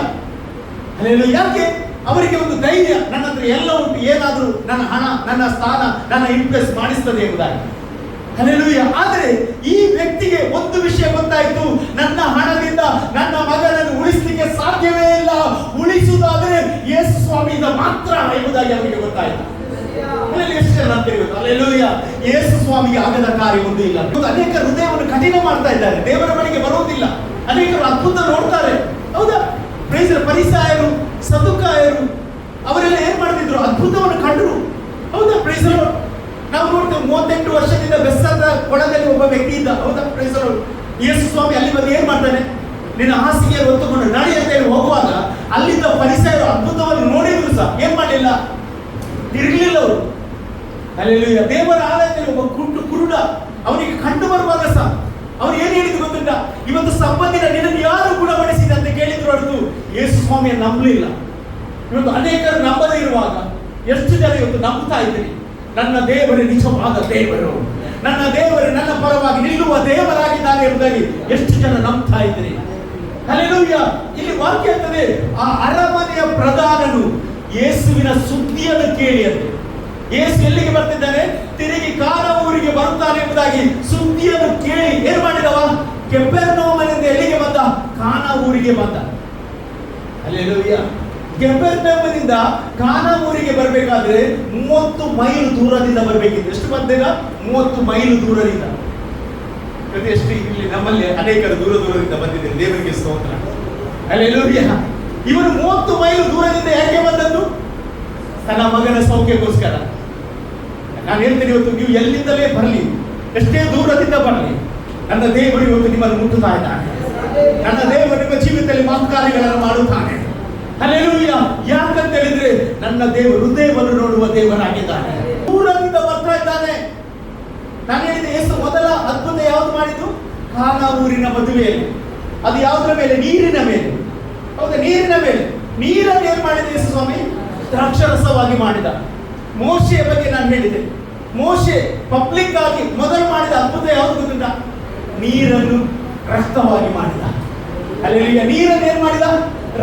ಹಲ್ಲೆಲೂಯಾ. ಯಾಕೆ? ಅವರಿಗೆ ಒಂದು ಧೈರ್ಯ, ನನ್ನ ಹತ್ರ ಎಲ್ಲ ಉಂಟು, ಏನಾದರೂ ನನ್ನ ಹಣ, ನನ್ನ ಸ್ಥಾನ, ನನ್ನ ಇಂಪ್ರೆಸ್ ಮಾಡಿಸ್ತದೆ ಎಂಬುದಾಗಿ. ಹಲ್ಲೆಲೂಯಾ. ಆದರೆ ಈ ವ್ಯಕ್ತಿಗೆ ಒಂದು ವಿಷಯ ಗೊತ್ತಾಯಿತು, ನನ್ನ ಹಣದಿಂದ ನನ್ನ ಮಗನನ್ನು ಉಳಿಸಲಿಕ್ಕೆ ಸಾಧ್ಯವೇ ಇಲ್ಲ, ಉಳಿಸುವುದಾದರೆ ಯೇಸು ಸ್ವಾಮಿಯಿಂದ ಮಾತ್ರ ಎಂಬುದಾಗಿ ಅವರಿಗೆ ಗೊತ್ತಾಯಿತು. ಹಲ್ಲೆಲೂಯಾ. ಯೇಸು ಸ್ವಾಮಿಗೆ ಆಗದ ಕಾರ್ಯ ಒಂದು ಇಲ್ಲ. ಅನೇಕ ಹೃದಯವನ್ನು ಕಠಿಣ ಮಾಡ್ತಾ ಇದ್ದಾರೆ, ದೇವರ ಬಳಿಗೆ ಬರುವುದಿಲ್ಲ. ಅನೇಕರು ಅದ್ಭುತ ನೋಡ್ತಾರೆ. ಹೌದಾ? ಫರಿಸಾಯರು, ಸದುಕಾಯರು ಅವರೆಲ್ಲ ಏನ್ ಮಾಡ್ತಿದ್ರು? ಅದ್ಭುತವನ್ನು ಕಂಡರು. ಹೌದಾ? ಪ್ರೈಸ್ ಹೌದಾ? Praise the Lord. ಯೇಸು ಸ್ವಾಮಿ ಅಲ್ಲಿ ಬಂದು ಏನ್ ಮಾಡ್ತಾನೆ? ನಿನ್ನ ಹಾಸಿಗೆ ಹೊತ್ತುಕೊಂಡು ನಡಿ ಅಂತ ಹೇಳಿ ಹೋಗುವಾಗ ಅಲ್ಲಿದ್ದ ಫರಿಸಾಯರು ಅದ್ಭುತವನ್ನು ನೋಡಿದ್ರು ಸಹ ಏನ್ ಮಾಡಲಿಲ್ಲ, ತಿರುಗಲಿಲ್ಲ ಅವರು. ಹಲ್ಲೆಲೂಯಾ. ದೇವರ ಆಲಯದಲ್ಲಿ ಒಬ್ಬ ಕುರುಡ ಅವನಿಗೆ ಕಂಡು ಬರುವಾಗ ಸಹ ಅವ್ರು ಏನ್ ಹೇಳಿದ್ರು ಗೊತ್ತುಂಟ? ಇವತ್ತು ಸಂಬಂಧಿನ ನಿನ್ನನ್ನು ಯಾರು ಗುಣಪಡಿಸಿದೆ ಅಂತ ಕೇಳಿದ್ರು ಹೊರತು ಯೇಸು ಸ್ವಾಮಿಯನ್ನು ನಂಬಲಿಲ್ಲ. ಇವತ್ತು ಅನೇಕರು ನಂಬದೇ ಇರುವಾಗ ಎಷ್ಟು ಜನ ಇವತ್ತು ನಂಬ್ತಾ ಇದ್ದೀರಿ? ನನ್ನ ದೇವರು ನಿಜವಾದ ದೇವರು, ನನ್ನ ದೇವರು ನನ್ನ ಪರವಾಗಿ ನಿಲ್ಲುವ ದೇವರಾಗಿದ್ದಾನೆ ಎಂಬುದಾಗಿ ಎಷ್ಟು ಜನ ನಂಬ್ತಾ ಇದ್ದೀರಿ? ಹಲ್ಲೆಲೂಯಾ. ಇಲ್ಲಿ ವಾಕ್ಯ ಅಂತದೆ, ಆ ಅರಮನೆಯ ಪ್ರಧಾನನು ಯೇಸುವಿನ ಸುದ್ದಿಯನ್ನು ಕೇಳಿ ಅಂತ. ಯೇಸು ಎಲ್ಲಿಗೆ ಬರ್ತಿದ್ದಾನೆ? ತಿರುಗಿ ಕಾನಾ ಊರಿಗೆ ಬರುತ್ತಾನೆ ಎಂಬುದಾಗಿ ಸುದ್ದಿಯನ್ನು ಕೇಳಿ ಏನ್ ಮಾಡಿದವ? ಕೆಫೆರ್ನೌಮಿನಿಂದ ಎಲ್ಲಿಗೆ ಬಂದ? ಕಾನಾ ಊರಿಗೆ ಬಂದ. ಹಲ್ಲೆಲೂಯಾ. ಕೆಫೆರ್ನೌಮಿನಿಂದ ಕಾನಾ ಊರಿಗೆ ಬರಬೇಕಾದ್ರೆ 30 ಮೈಲು ದೂರದಿಂದ ಬರಬೇಕಿತ್ತು. ಎಷ್ಟು ಬಂದೇನ? 30 ಮೈಲು ದೂರದಿಂದ. ಎಷ್ಟು ಇಲ್ಲಿ ನಮ್ಮಲ್ಲಿ ಅನೇಕರು ದೂರದಿಂದ ಬಂದಿದ್ದಾರೆ. ದೇವರಿಗೆ ಸ್ತೋತ್ರ. ಹಲ್ಲೆಲೂಯಾ. ಇವನು 30 ಮೈಲು ದೂರದಿಂದ ಯಾಕೆ ಬಂದದ್ದು? ತನ್ನ ಮಗನ ಸೌಖ್ಯಕ್ಕೋಸ್ಕರ. ನಾನು ಹೇಳ್ತೀನಿ, ಇವತ್ತು ನೀವು ಎಲ್ಲಿಂದಲೇ ಬರಲಿ, ಎಷ್ಟೇ ದೂರದಿಂದ ಬರಲಿ, ನನ್ನ ದೇವರು ಇವತ್ತು ನಿಮ್ಮನ್ನು ಮುಟ್ಟುತ್ತಾ ಇದ್ದಾನೆ. ನನ್ನ ದೇವರು ನಿಮ್ಮ ಜೀವಿತದಲ್ಲಿ ಮಹತ್ಕಾರ್ಯಗಳನ್ನು ಮಾಡುತ್ತಾನೆ. ಹಲ್ಲೆಲೂಯಾ. ಯಾಕಂತ ಹೇಳಿದ್ರೆ ನನ್ನ ದೇವರು ಹೃದಯವನ್ನು ನೋಡುವ ದೇವರಾಗಿದ್ದಾನೆ. ದೂರದಿಂದ ಬರ್ತಾ ಇದ್ದಾನೆ. ನಾನು ಹೇಳಿದೆ, ಯೇಸು ಮೊದಲ ಅದ್ಭುತ ಯಾವುದು ಮಾಡಿದ್ದು? ಕಾನಾ ಊರಿನ ಮದುವೆಯಲ್ಲಿ. ಅದು ಯಾವುದರ ಮೇಲೆ? ನೀರಿನ ಮೇಲೆ. ಹೌದಾ? ನೀರಿನ ಮೇಲೆ. ನೀರನ್ನು ಏನ್ ಮಾಡಿದ ಯೇಸು ಸ್ವಾಮಿ? ದ್ರಾಕ್ಷರಸವಾಗಿ ಮಾಡಿದ. ಮೋಶೆಯ ಬಗ್ಗೆ ನಾನು ಹೇಳಿದೆ. ಮೋಶೆ ಪಬ್ಲಿಕ್ ಆಗಿ ಮೊದಲು ಮಾಡಿದ ಅದ್ಭುತ ಯಾವುದು ಗೊತ್ತಿಲ್ಲ? ನೀರನ್ನು ರಕ್ತವಾಗಿ ಮಾಡಿದ. ಹಲ್ಲೆಲೂಯಾ. ನೀರನ್ನು ಏನ್ ಮಾಡಿದ?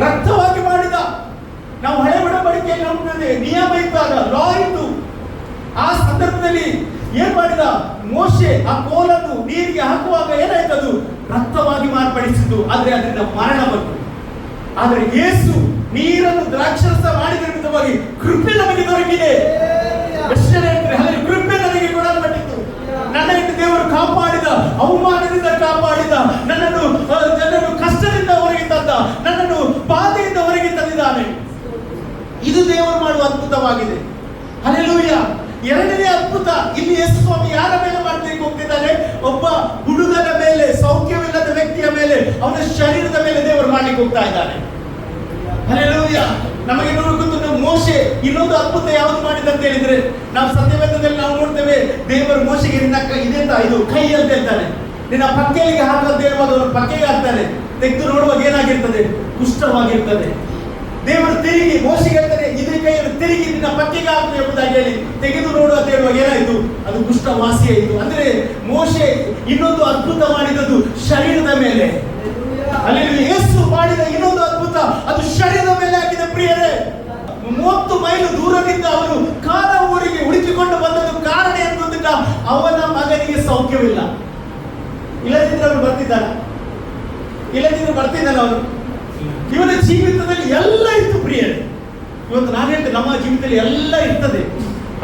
ರಕ್ತವಾಗಿ ಮಾಡಿದ. ನಾವು ಹಳೆ ಒಡಂಬಡಿಕೆಯಲ್ಲಿ ನೋಡ್ತೇವೆ, ನಿಯಮ ಇದ್ದಾಗ, ಲಾ ಇತ್ತು. ಆ ಸಂದರ್ಭದಲ್ಲಿ ಏನ್ ಮಾಡಿದ? ಮೋಶೆ ಆ ಕೋಲನ್ನು ನೀರಿಗೆ ಹಾಕುವಾಗ ಏನಾಯ್ತದು? ರಕ್ತವಾಗಿ ಮಾರ್ಪಡಿಸಿದ್ದು. ಆದ್ರೆ ಅದರಿಂದ ಮರಣ ಬಂತು. ಆದ್ರೆ ಯೇಸು ನೀರನ್ನು ದ್ರಾಕ್ಷರಸ ಮಾಡಿದ ನಿಮಿತ್ತವಾಗಿ ಕೃಪೆ ನಮಗೆ ದೊರಕಿದೆ. ಕೃಪೆ ನನಗೆ ಕೊಡಲ್ಪಟ್ಟಿತ್ತು. ನನ್ನನ್ನು ದೇವರು ಕಾಪಾಡಿದ, ಅವಮಾನದಿಂದ ಕಾಪಾಡಿದ, ನನ್ನನ್ನು ಕಷ್ಟದಿಂದ ಹೊರಗೆ ತಂದ, ನನ್ನನ್ನು ಬಾಧೆಯಿಂದ ಹೊರಗೆ ತಂದಿದ್ದಾನೆ. ಇದು ದೇವರು ಮಾಡುವ ಅದ್ಭುತವಾಗಿದೆ. ಹಲ್ಲೆಲೂಯಾ. ಎರಡನೇ ಅದ್ಭುತ ಇಲ್ಲಿ ಯೇಸು ಸ್ವಾಮಿ ಯಾರ ಮೇಲೆ ಮಾಡಲಿಕ್ಕೆ ಹೋಗ್ತಿದ್ದಾನೆ? ಒಬ್ಬ ಹುಡುಗನ ಮೇಲೆ, ಸೌಖ್ಯವಿಲ್ಲದ ವ್ಯಕ್ತಿಯ ಮೇಲೆ, ಅವನ ಶರೀರದ ಮೇಲೆ ದೇವರು ಮಾಡ್ಲಿಕ್ಕೆ ಹೋಗ್ತಾ ಇದ್ದಾನೆ. ಹಲ್ಲೆಲೂಯಾ. ನಮಗೆ ಗೊತ್ತು, ಮೋಶೆ ಇನ್ನೊಂದು ಅದ್ಭುತ ಯಾವುದು ಮಾಡಿದ ಅಂತ ಹೇಳಿದ್ರೆ, ನಾವು ಸತ್ಯವೇದದಲ್ಲಿ ನಾವು ನೋಡ್ತೇವೆ, ದೇವರು ಮೋಶೆಗೆ ಇದೆಂತ ಇದು ಕೈ ಅಂತ ಹೇಳ್ತಾನೆ. ನಿನ್ನ ಪಕ್ಕೆಗೆ ಹಾಕಂತ ಹೇಳುವಾಗ ಅವನು ಪಕ್ಕೆಗೆ ಹಾಕ್ತಾನೆ. ತೆಗೆದು ನೋಡುವಾಗ ಏನಾಗಿರ್ತದೆ? ಕುಷ್ಠವಾಗಿರ್ತದೆ. ದೇವರು ತಿರುಗಿ ಮೋಶೆಗೆ ಹೇಳ್ತಾನೆ, ಇದೇ ಕೈಯನ್ನು ತಿರುಗಿ ನಿನ್ನ ಪಕ್ಕೆಗೆ ಹಾಕು ಎಂಬುದಾಗಿ ಹೇಳಿ ತೆಗೆದು ನೋಡು ಅಂತ ಹೇಳುವಾಗ ಏನಾಯ್ತು? ಅದು ಕುಷ್ಠವಾಸಿ ಆಯಿತು. ಅಂದ್ರೆ ಮೋಶೆ ಇನ್ನೊಂದು ಅದ್ಭುತ ಮಾಡಿದದ್ದು ಶರೀರದ ಮೇಲೆ. ಅಲ್ಲಿ ಯೇಸು ಮಾಡಿದ ಇನ್ನೊಂದು ಅದ್ಭುತ ಅದು ಶರೀರದ ಮೇಲೆ ಆಗಿದೆ. ಪ್ರಿಯರೇ, 30 ಮೈಲು ದೂರದಿಂದ ಅವನು ಕಾನಾ ಊರಿಗೆ ಹುಡುಕಿಕೊಂಡು ಬಂದದ್ದು ಕಾರಣ ಏನು ಗೊತ್ತಿಲ್ಲ? ಅವನ ಮಗನಿಗೆ ಸೌಖ್ಯವಿಲ್ಲ. ಇಲ್ಲದಿದ್ರೆ ಅವನು ಬರ್ತಿದ್ದಾನೆ ಅವನು. ಇವನ ಜೀವಿತದಲ್ಲಿ ಎಲ್ಲ ಇತ್ತು. ಪ್ರಿಯರೇ, ಇವತ್ತು ನಾನು ಹೇಳ್ತೇನೆ, ನಮ್ಮ ಜೀವಿತದಲ್ಲಿ ಎಲ್ಲ ಇರ್ತದೆ.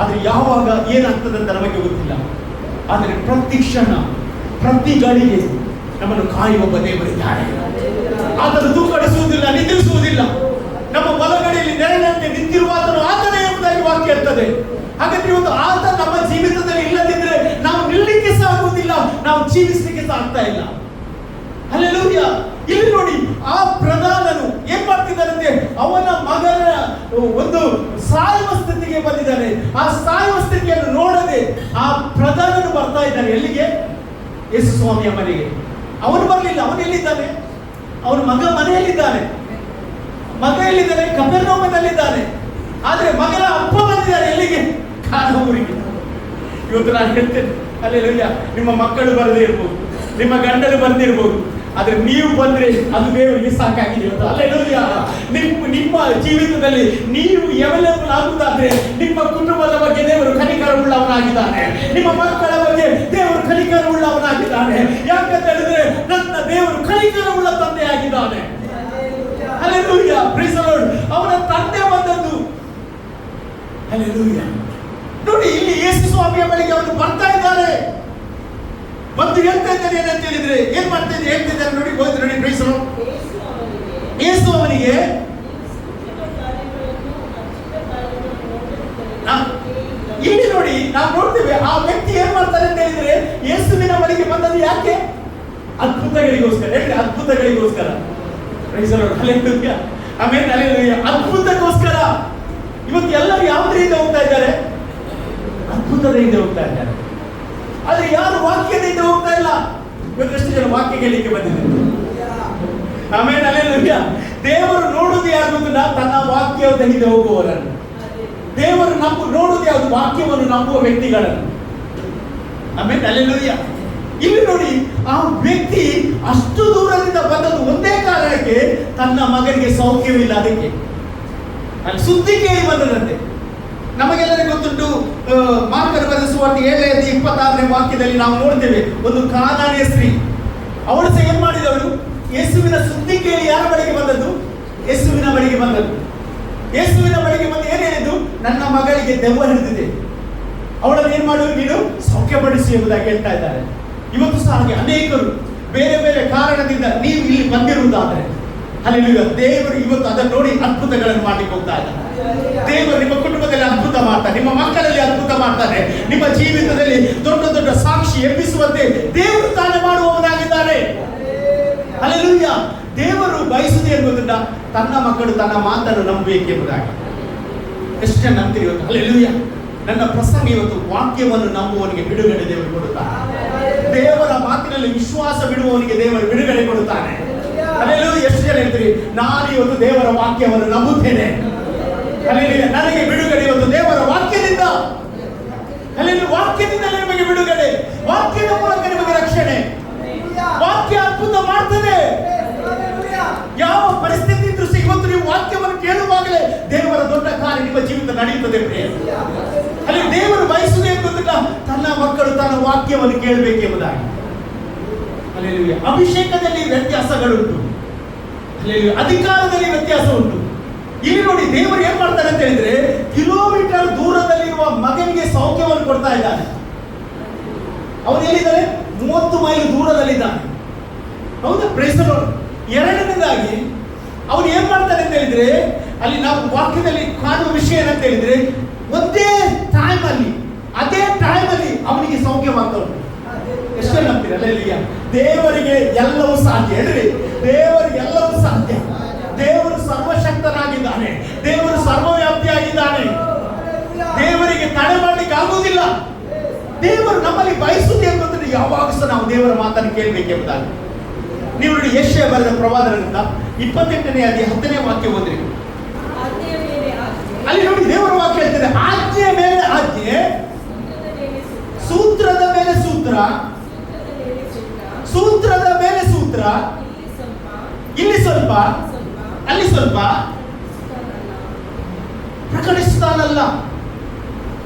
ಆದ್ರೆ ಯಾವಾಗ ಏನಾಗ್ತದೆ ಅಂತ ನಮಗೆ ಗೊತ್ತಿಲ್ಲ. ಆದರೆ ಪ್ರತಿ ಕ್ಷಣ, ಪ್ರತಿ ಗಳಿಗೆ ನಮ್ಮನ್ನು ಕಾಯುವ ಒಬ್ಬ ದೇವರಿದ್ದಾನೆ. ಆತನು ತೂಕಡಿಸುವುದಿಲ್ಲ, ನಿಂದಿರಿಸುವುದಿಲ್ಲ. ನಮ್ಮ ಬಲಗಡೆಯಲ್ಲಿ ನೆರಳಿನಂತೆ ನಿಂತಿರುವಾತನು ಆತನೇ ಎಂಬುದಾಗಿ ವಾಕ್ಯ ಇರ್ತದೆ. ಹಾಗಾದ್ರೆ ಇವತ್ತು ಆತ ನಮ್ಮ ಜೀವಿತದಲ್ಲಿ ಇಲ್ಲದಿದ್ರೆ ನಾವು ನಿಲ್ಲಲಿಕ್ಕೆ ಸಾಗುವುದಿಲ್ಲ, ನಾವು ಜೀವಿಸಲಿಕ್ಕೆ ಸಾಗ್ತಾ ಇಲ್ಲ. ಹಲ್ಲೆಲೂಯಾ. ಇಲ್ಲಿ ನೋಡಿ, ಆ ಪ್ರಧಾನನು ಏನ್ ಮಾಡ್ತಿದ್ದಾನಂತೆ? ಅವನ ಮಗನ ಒಂದು ಸಾಯುವ ಸ್ಥಿತಿಗೆ ಬಂದಿದ್ದಾನೆ. ಆ ಸಾಯುವ ಸ್ಥಿತಿಯನ್ನು ನೋಡದೆ ಆ ಪ್ರಧಾನನು ಬರ್ತಾ ಇದ್ದಾನೆ. ಎಲ್ಲಿಗೆ? ಯೇಸು ಸ್ವಾಮಿಯ ಮನೆಗೆ. ಅವನು ಬರಲಿಲ್ಲ. ಅವನು ಎಲ್ಲಿದ್ದಾನೆ? ಅವನ ಮಗ ಮನೆಯಲ್ಲಿದ್ದಾನೆ. ಕಫೆರ್ನೌಮಿನಲ್ಲಿದ್ದಾನೆ. ಆದ್ರೆ ಮಗನ ಅಪ್ಪ ಬಂದಿದ್ದಾರೆ ಎಲ್ಲಿಗೆ? ಕಾನಾ ಊರಿಗೆ. ಇವತ್ತು ನಾನು ಹೇಳ್ತೇನೆ, ಹಲ್ಲೆಲೂಯಾ, ನಿಮ್ಮ ಮಕ್ಕಳು ಬರದೇ ಇರ್ಬೋದು, ನಿಮ್ಮ ಗಂಡರು ಬಂದಿರ್ಬೋದು, ಆದ್ರೆ ನೀವು ಬಂದ್ರೆ ಅದು ದೇವರಿಗೆ ಸಾಕಾಗಿದೆ. ಇವತ್ತು ಹಲ್ಲೆಲೂಯಾ. ನಿಮ್ಮ ಜೀವಿತದಲ್ಲಿ ನೀವು ಅವೈಲೇಬಲ್ ಆಗುವುದಾದ್ರೆ ನಿಮ್ಮ ಕುಟುಂಬದ ಬಗ್ಗೆ ದೇವರು ಕನಿಕರವುಳ್ಳವನಾಗಿದ್ದಾನೆ. ನಿಮ್ಮ ಮಕ್ಕಳ ಬಗ್ಗೆ ದೇವರು ಕನಿಕರವುಳ್ಳವನಾಗಿದ್ದಾನೆ. ಯಾಕಂತ ಹೇಳಿದ್ರೆ ನನ್ನ ದೇವರು ಕನಿಕರವುಳ್ಳ ತಂದೆ ಆಗಿದ್ದಾನೆ. ಹಲ್ಲೆಲೂಯಾ. Praise the lord. ಅವನ ತಂದೆ ಬಂದದ್ದು. ಹಲ್ಲೆಲೂಯಾ. ನೋಡಿ, ಇಲ್ಲಿ ಯೇಸು ಸ್ವಾಮಿಯ ಬಳಿಗೆ ಅವನು ಬರ್ತಾ ಇದ್ದಾರೆ. ಮತ್ತು ಹೇಳ್ತಾ ಇದ್ದಾನೆ ಏನಂತ ಹೇಳಿದ್ರೆ, ಏನ್ ಮಾಡ್ತಾ ಇದ್ದಾರೆ ಹೇಳ್ತಿದ್ದಾರೆ ನೋಡಿ. ಹೋಯ್ತು ನೋಡಿ. Price the Lord. ಯೇಸು ಅವನಿಗೆ ಇಲ್ಲಿ ನೋಡಿ ನಾವು ನೋಡ್ತೇವೆ ಆ ವ್ಯಕ್ತಿ ಏನ್ ಮಾಡ್ತಾರೆ ಅಂತ ಹೇಳಿದ್ರೆ ಯೇಸುವಿನ ಬಳಿಗೆ ಬಂದದ್ದು ಯಾಕೆ? ಅದ್ಭುತಗಳಿಗೋಸ್ಕರ. ಹೇಳಿ, ಅದ್ಭುತಗಳಿಗೋಸ್ಕರ. Praise the Lord. Hallelujah. Amen. Hallelujah. ಅದ್ಭುತಕ್ಕೋಸ್ಕರ. ಇವತ್ತು ಎಲ್ಲರೂ ಯಾವುದರಿಂದ ಹೋಗ್ತಾ ಇದ್ದಾರೆ? ಅದ್ಭುತದಿಂದ ಹೋಗ್ತಾ ಇದ್ದಾರೆ. ಆದ್ರೆ ಯಾರು ವಾಕ್ಯದಿಂದ ಹೋಗ್ತಾ ಇಲ್ಲ. ಇವತ್ತು ಜನ ವಾಕ್ಯ ಕೇಳಿಕ್ಕೆ ಬಂದಿದೆ. ಆಮೇಲೆ ಹಲ್ಲೆಲೂಯಾ. ದೇವರು ನೋಡುವುದು ಯಾರು ಗೊತ್ತಿಲ್ಲ? ತನ್ನ ವಾಕ್ಯದಿಂದ ಹೋಗುವವರನ್ನು. ದೇವರು ನೋಡುವುದು ಯಾವುದು? ವಾಕ್ಯವನ್ನು ನಂಬುವ ವ್ಯಕ್ತಿಗಳನ್ನು. ಆಮೇಲೆ ಹಲ್ಲೆಲೂಯಾ. ಇಲ್ಲಿ ನೋಡಿ, ಆ ವ್ಯಕ್ತಿ ಅಷ್ಟು ದೂರದಿಂದ ಬಂದದ್ದು ಒಂದೇ ಕಾರಣಕ್ಕೆ, ತನ್ನ ಮಗನಿಗೆ ಸೌಖ್ಯವಿಲ್ಲ. ಅದಕ್ಕೆ ಅಲ್ಲಿ ಸುದ್ದಿ ಕೇಳಿ ಬಂದದಂತೆ. ನಮಗೆಲ್ಲರಿಗೂ ಗೊತ್ತುಂಟು, ಮಾರ್ಕನ ಬರೆದ ಸುವಾರ್ತೆ 7:26 ವಾಕ್ಯದಲ್ಲಿ ನಾವು ನೋಡ್ತೇವೆ, ಒಂದು ಕಾನಾನ್ಯ ಸ್ತ್ರೀ, ಅವಳು ಸಹ ಏನ್ ಮಾಡಿದವಳು? ಯೇಸುವಿನ ಸುದ್ದಿ ಕೇಳಿ ಯಾರ ಬಳಿಗೆ ಬಂದದ್ದು? ಯೇಸುವಿನ ಬಳಿಗೆ ಬಂದದ್ದು. ಯೇಸುವಿನ ಬಳಿಗೆ ಬಂದು ಏನ್ ಹೇಳಿದ್ದು? ನನ್ನ ಮಗಳಿಗೆ ದೆವ್ವ ಹಿಡಿದಿದೆ, ಅವಳನ್ನು ಏನ್ ಮಾಡುವ ನೀನು ಸೌಖ್ಯಪಡಿಸಿ ಎಂಬುದಾಗಿ ಹೇಳ್ತಾ ಇದ್ದಾರೆ. ಇವತ್ತು ಸಹ ಹಾಗೆ ಅನೇಕರು ಬೇರೆ ಬೇರೆ ಕಾರಣದಿಂದ ನೀವು ಇಲ್ಲಿ ಬಂದಿರುವುದಾದ್ರೆ, ಹಲ್ಲೆಲೂಯಾ, ದೇವರು ಇವತ್ತು ಅದನ್ನು ನೋಡಿ ಅದ್ಭುತಗಳನ್ನು ಮಾಡಲಿಕ್ಕೆ ಹೋಗ್ತಾ ಇದ್ದಾರೆ. ದೇವರು ನಿಮ್ಮ ಕುಟುಂಬದಲ್ಲಿ ಅದ್ಭುತ ಮಾಡ್ತಾನೆ, ನಿಮ್ಮ ಮಕ್ಕಳಲ್ಲಿ ಅದ್ಭುತ ಮಾಡ್ತಾನೆ, ನಿಮ್ಮ ಜೀವಿತದಲ್ಲಿ ದೊಡ್ಡ ದೊಡ್ಡ ಸಾಕ್ಷಿ ಎಬ್ಬಿಸುವಂತೆ ದೇವರು ತಾನೇ ಮಾಡುವವನಾಗಿದ್ದಾನೆ. ಹಲ್ಲೆಲೂಯಾ. ದೇವರು ಬಯಸುವುದು ಏನು ಗೊತ್ತಿಲ್ಲ? ತನ್ನ ಮಕ್ಕಳು ತನ್ನ ಮಾತನ್ನು ನಂಬಬೇಕೆಂಬುದಾಗಿ. ಎಷ್ಟು ಜನ ನಂಬ್ತೀರಿ ಇವತ್ತು? ಹಲ್ಲೆಲೂಯಾ. ನನ್ನ ಪ್ರಸಂಗ ಇವತ್ತು ವಾಕ್ಯವನ್ನು ನಂಬುವವನಿಗೆ ಬಿಡುಗಡೆ ದೇವರು ಕೊಡುತ್ತಾನೆ. ದೇವರ ಮಾತಿನಲ್ಲಿ ವಿಶ್ವಾಸ ಬಿಡುವವನಿಗೆ ದೇವರು ಬಿಡುಗಡೆ ಕೊಡುತ್ತಾನೆ. ಹಲ್ಲೆಲೂಯಾ. ಎಷ್ಟು ಜನ ಹೇಳ್ತೀರಿ, ನಾನು ಇವತ್ತು ದೇವರ ವಾಕ್ಯವನ್ನು ನಂಬುತ್ತೇನೆ, ಹಲ್ಲೆಲೂಯಾ, ನನಗೆ ಬಿಡುಗಡೆ ಇವತ್ತು ದೇವರ ವಾಕ್ಯದಿಂದ. ಹಲ್ಲೆಲೂಯಾ. ವಾಕ್ಯದಿಂದಲೇ ನಿಮಗೆ ಬಿಡುಗಡೆ, ವಾಕ್ಯದ ಮೂಲಕ ನಿಮಗೆ ರಕ್ಷಣೆ. ವಾಕ್ಯ ಅದ್ಭುತ ಮಾಡ್ತದೆ. ಯಾವ ಪರಿಸ್ಥಿತಿ ಇದ್ರೂ ಇವತ್ತು ನೀವು ವಾಕ್ಯವನ್ನು ಕೇಳುವಾಗಲೇ ದೇವರ ದೊಡ್ಡ ಕಾರ್ಯ ನಿಮ್ಮ ಜೀವಿತ ನಡೆಯುತ್ತದೆ. ಅಲ್ಲಿ ದೇವರು ಬಯಸುವುದೇ ಗೊತ್ತಿಲ್ಲ, ತನ್ನ ಮಕ್ಕಳು ತನ್ನ ವಾಕ್ಯವನ್ನು ಕೇಳಬೇಕೆಂಬುದಾಗಿ. ಹಲ್ಲೆಲೂಯಾ. ಅಭಿಷೇಕದಲ್ಲಿ ವ್ಯತ್ಯಾಸಗಳುಂಟು, ಹಲ್ಲೆಲೂಯಾ, ಅಧಿಕಾರದಲ್ಲಿ ವ್ಯತ್ಯಾಸ ಉಂಟು. ಇಲ್ಲಿ ನೋಡಿ, ದೇವರು ಏನ್ ಮಾಡ್ತಾರೆ ಅಂತ ಹೇಳಿದ್ರೆ, ಕಿಲೋಮೀಟರ್ ದೂರದಲ್ಲಿರುವ ಮಗನಿಗೆ ಸೌಖ್ಯವನ್ನು ಕೊಡ್ತಾ ಇದ್ದಾನೆ. ಅವನು ಎಲ್ಲಿದ್ದಾರೆ? 30 ಮೈಲು ದೂರದಲ್ಲಿದ್ದಾನೆ. ಹೌದಾ? Praise the lord. ಎರಡನೇದಾಗಿ ಅವನು ಏನ್ ಮಾಡ್ತಾನೆ ಅಂತ ಹೇಳಿದ್ರೆ, ಅಲ್ಲಿ ನಾವು ವಾಕ್ಯದಲ್ಲಿ ಕಾಣುವ ವಿಷಯ ಏನಂತ ಹೇಳಿದ್ರೆ, ಒಂದೇ ಟೈಮ್ ಅಲ್ಲಿ, ಅದೇ ಟೈಮ್ ಅಲ್ಲಿ ಅವನಿಗೆ ಸೌಖ್ಯವಾಗ್ತಾ ಉಂಟು. ಎಷ್ಟು ನಂಬ್ತೀರಿ? ಹಲ್ಲೆಲೂಯಾ. ದೇವರಿಗೆ ಎಲ್ಲವೂ ಸಾಧ್ಯ. ಹೇಳ್ರಿ, ದೇವರಿಗೆ ಎಲ್ಲವೂ ಸಾಧ್ಯ. ದೇವರು ಸರ್ವಶಕ್ತನಾಗಿದ್ದಾನೆ, ದೇವರು ಸರ್ವವ್ಯಾಪ್ತಿಯಾಗಿದ್ದಾನೆ. ದೇವರಿಗೆ ತಡೆ ಮಾಡಲಿಕ್ಕೆ ಆಗುವುದಿಲ್ಲ. ದೇವರು ನಮ್ಮಲ್ಲಿ ಬಯಸುತ್ತೆ ಅಂತ ಯಾವಾಗ ಸಹ ನಾವು ದೇವರ ಮಾತನ್ನು ಕೇಳಬೇಕೆಂಬುದಾಗಿ. ನೀವು ನೋಡಿ, ಯೆಶಾಯ ಬರೆದ ಪ್ರವಾದನದಿಂದ 28ನೇ ಅಧ್ಯಾಯ 10ನೇ ವಾಕ್ಯ ಓದ್ರಿ. ಅಲ್ಲಿ ನೋಡಿ, ದೇವರ ವಾಕ್ಯ ಹೇಳ್ತದೆ, ಆಜ್ಞೆಯ ಮೇಲೆ ಆಜ್ಞೆ, ಸೂತ್ರದ ಮೇಲೆ ಸೂತ್ರ, ಸೂತ್ರದ ಮೇಲೆ ಸೂತ್ರ, ಇಲ್ಲಿ ಸ್ವಲ್ಪ ಅಲ್ಲಿ ಸ್ವಲ್ಪ ಪ್ರಕಟಿಸ್ತಾನಲ್ಲ.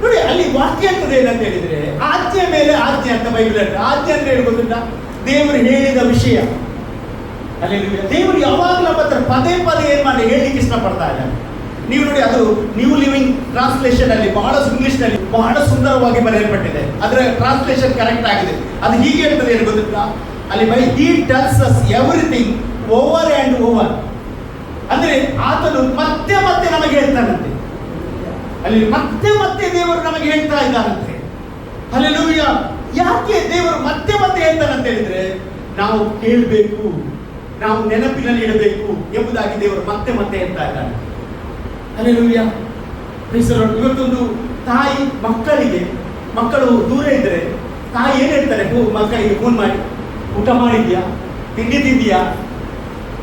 ನೋಡಿ, ಅಲ್ಲಿ ವಾಕ್ಯ ಅಂತದೆ ಏನಂತ ಹೇಳಿದ್ರೆ, ಆಜ್ಞೆ ಮೇಲೆ ಆಜ್ಞೆ ಅಂತ ಬೈಬಲ್. ಆಜ್ಞೆ ಅಂತ ಹೇಳ್ಬೋದಿಲ್ಲ, ದೇವರು ಹೇಳಿದ ವಿಷಯ. ಹಲ್ಲೆಲೂಯಾ. ದೇವರು ಯಾವಾಗಲೂ ನಮ್ಮ ಹತ್ರ ಪದೇ ಪದೇ ಏನ್ ಮಾಡಿ ಹೇಳಲಿಕ್ಕೆ ಇಷ್ಟಪಡ್ತಾ ಇದ್ದಾರೆ. ನೀವು ನೋಡಿ, ಅದು ನ್ಯೂ ಲಿವಿಂಗ್ ಟ್ರಾನ್ಸ್ಲೇಷನ್ ಅಲ್ಲಿ ಬಹಳ ಇಂಗ್ಲಿಷ್ ನಲ್ಲಿ ಬಹಳ ಸುಂದರವಾಗಿ ಬರೆಯಲ್ಪಟ್ಟಿದೆ. ಅದರ ಟ್ರಾನ್ಸ್ಲೇಷನ್ ಕರೆಕ್ಟ್ ಆಗಿದೆ. ಅದು ಹೀಗೆ ಹೇಳ್ತದೆ ಏನು ಗೊತ್ತಿಲ್ಲ, ಅಲ್ಲಿ by he tells us everything over and over. ಅಂದ್ರೆ ಆತನು ಮತ್ತೆ ಮತ್ತೆ ನಮಗೆ ಹೇಳ್ತಾನಂತೆ. ಅಲ್ಲಿ ಮತ್ತೆ ಮತ್ತೆ ದೇವರು ನಮಗೆ ಹೇಳ್ತಾ ಇದ್ದಾನಂತೆ. ಹಲ್ಲೆಲೂಯಾ. ಯಾಕೆ ದೇವರು ಮತ್ತೆ ಮತ್ತೆ ಹೇಳ್ತಾನಂತ ಹೇಳಿದ್ರೆ, ನಾವು ಕೇಳಬೇಕು, ನಾವು ನೆನಪಿನಲ್ಲಿ ಇಡಬೇಕು ಎಂಬುದಾಗಿ ದೇವರು ಮತ್ತೆ ಮತ್ತೆ ಹೇಳ್ತಾ ಇದ್ದಾನೆ. ಹಲ್ಲೆಲೂಯಾ. ಇವತ್ತೊಂದು ತಾಯಿ ಮಕ್ಕಳು ದೂರ ಇದ್ರೆ ತಾಯಿ ಏನ್ ಹೇಳ್ತಾರೆ? ಮಕ್ಕಳಿಗೆ ಫೋನ್ ಮಾಡಿ, ಊಟ ಮಾಡಿದ್ಯಾ, ತಿಂಡಿ ತಿಂದಿಯಾ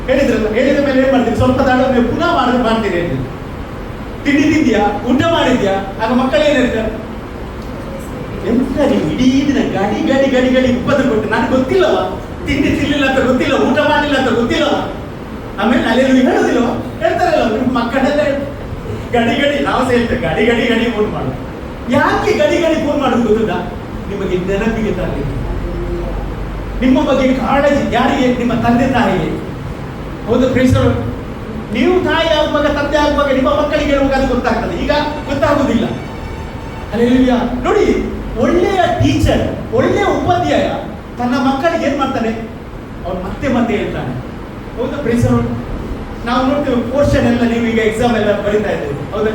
ಹೇಳಿದ ಮೇಲೆ ಏನ್ ಮಾಡ್ತೀರಿ? ಸ್ವಲ್ಪ ತಾಳ ಪುನಃ ಮಾಡ್ತೀರಿ ಹೇಳಿದ್ರು. ತಿಂಡಿ ತಿಂದಿಯಾ, ಊಟ ಮಾಡಿದ್ಯಾ? ಆಗ ಮಕ್ಕಳು ಏನ್ ಹೇಳ್ತಾರೆ? ಎಂತ ನೀವು ಇಡೀ ದಿನ ಗಡಿ ಗಡಿ ಗಡಿ ಗಡಿ ಉಪದ್ರ ಕೊಟ್ಟು, ನನಗೆ ಗೊತ್ತಿಲ್ಲವ, ತಿಂಡಿ ತಿನ್ಲಿಲ್ಲ ಅಂತ ಗೊತ್ತಿಲ್ಲ, ಊಟ ಮಾಡಲಿಲ್ಲ ಅಂತ ಗೊತ್ತಿಲ್ಲವ. ಆಮೇಲೆ ಅಲ್ಲಿ ಹೇಳೋದಿಲ್ಲವ? ಹೇಳ್ತಾರಲ್ಲ ನಿಮ್ಮ ಮಕ್ಕಳೆಲ್ಲ ಗಡಿ ಗಡಿ. ನಾವು ಸಹ ಹೇಳ್ತೇವೆ ಗಡಿ ಗಡಿ ಗಡಿ ಫೋನ್ ಮಾಡು. ಯಾಕೆ ಗಡಿ ಗಡಿ ಫೋನ್ ಮಾಡೋದು ಗೊತ್ತಿಲ್ಲ? ನಿಮಗೆ ನೆನಪಿಗೆ ತರಲಿಕ್ಕೆ, ನಿಮ್ಮ ಬಗ್ಗೆ ಕಾಳಜಿ. ಯಾರಿಗೆ? ನಿಮ್ಮ ತಂದೆ ತಾಯಿಗೆ. ಹೌದು ಪ್ರೈಸ್ ದಿ ಲಾರ್ಡ್. ನೀವು ತಾಯಿ ಆಗುವಾಗ, ತಂದೆ ಆಗುವಾಗ ನಿಮ್ಮ ಮಕ್ಕಳಿಗೆ ಹೇಳುವಾಗ ಅದು ಗೊತ್ತಾಗ್ತದೆ. ಈಗ ಗೊತ್ತಾಗುವುದಿಲ್ಲ. ಹಲ್ಲೆಲೂಯಾ. ನೋಡಿ, ಒಳ್ಳೆಯ ಟೀಚರ್, ಒಳ್ಳೆಯ ಉಪಾಧ್ಯಾಯ ತನ್ನ ಮಕ್ಕಳಿಗೆ ಏನ್ ಮಾಡ್ತಾನೆ? ಅವ್ರು ಮತ್ತೆ ಮತ್ತೆ ಹೇಳ್ತಾನೆ. ಹೌದಾ ಪ್ರೈಸ್ ದಿ ಲಾರ್ಡ್. ನಾವು ನೋಡ್ತೀವಿ ಪೋರ್ಷನ್ ಎಲ್ಲ, ನೀವು ಈಗ ಎಕ್ಸಾಮ್ ಎಲ್ಲ ಬರೀತಾ ಇದ್ದೀವಿ ಹೌದಾ,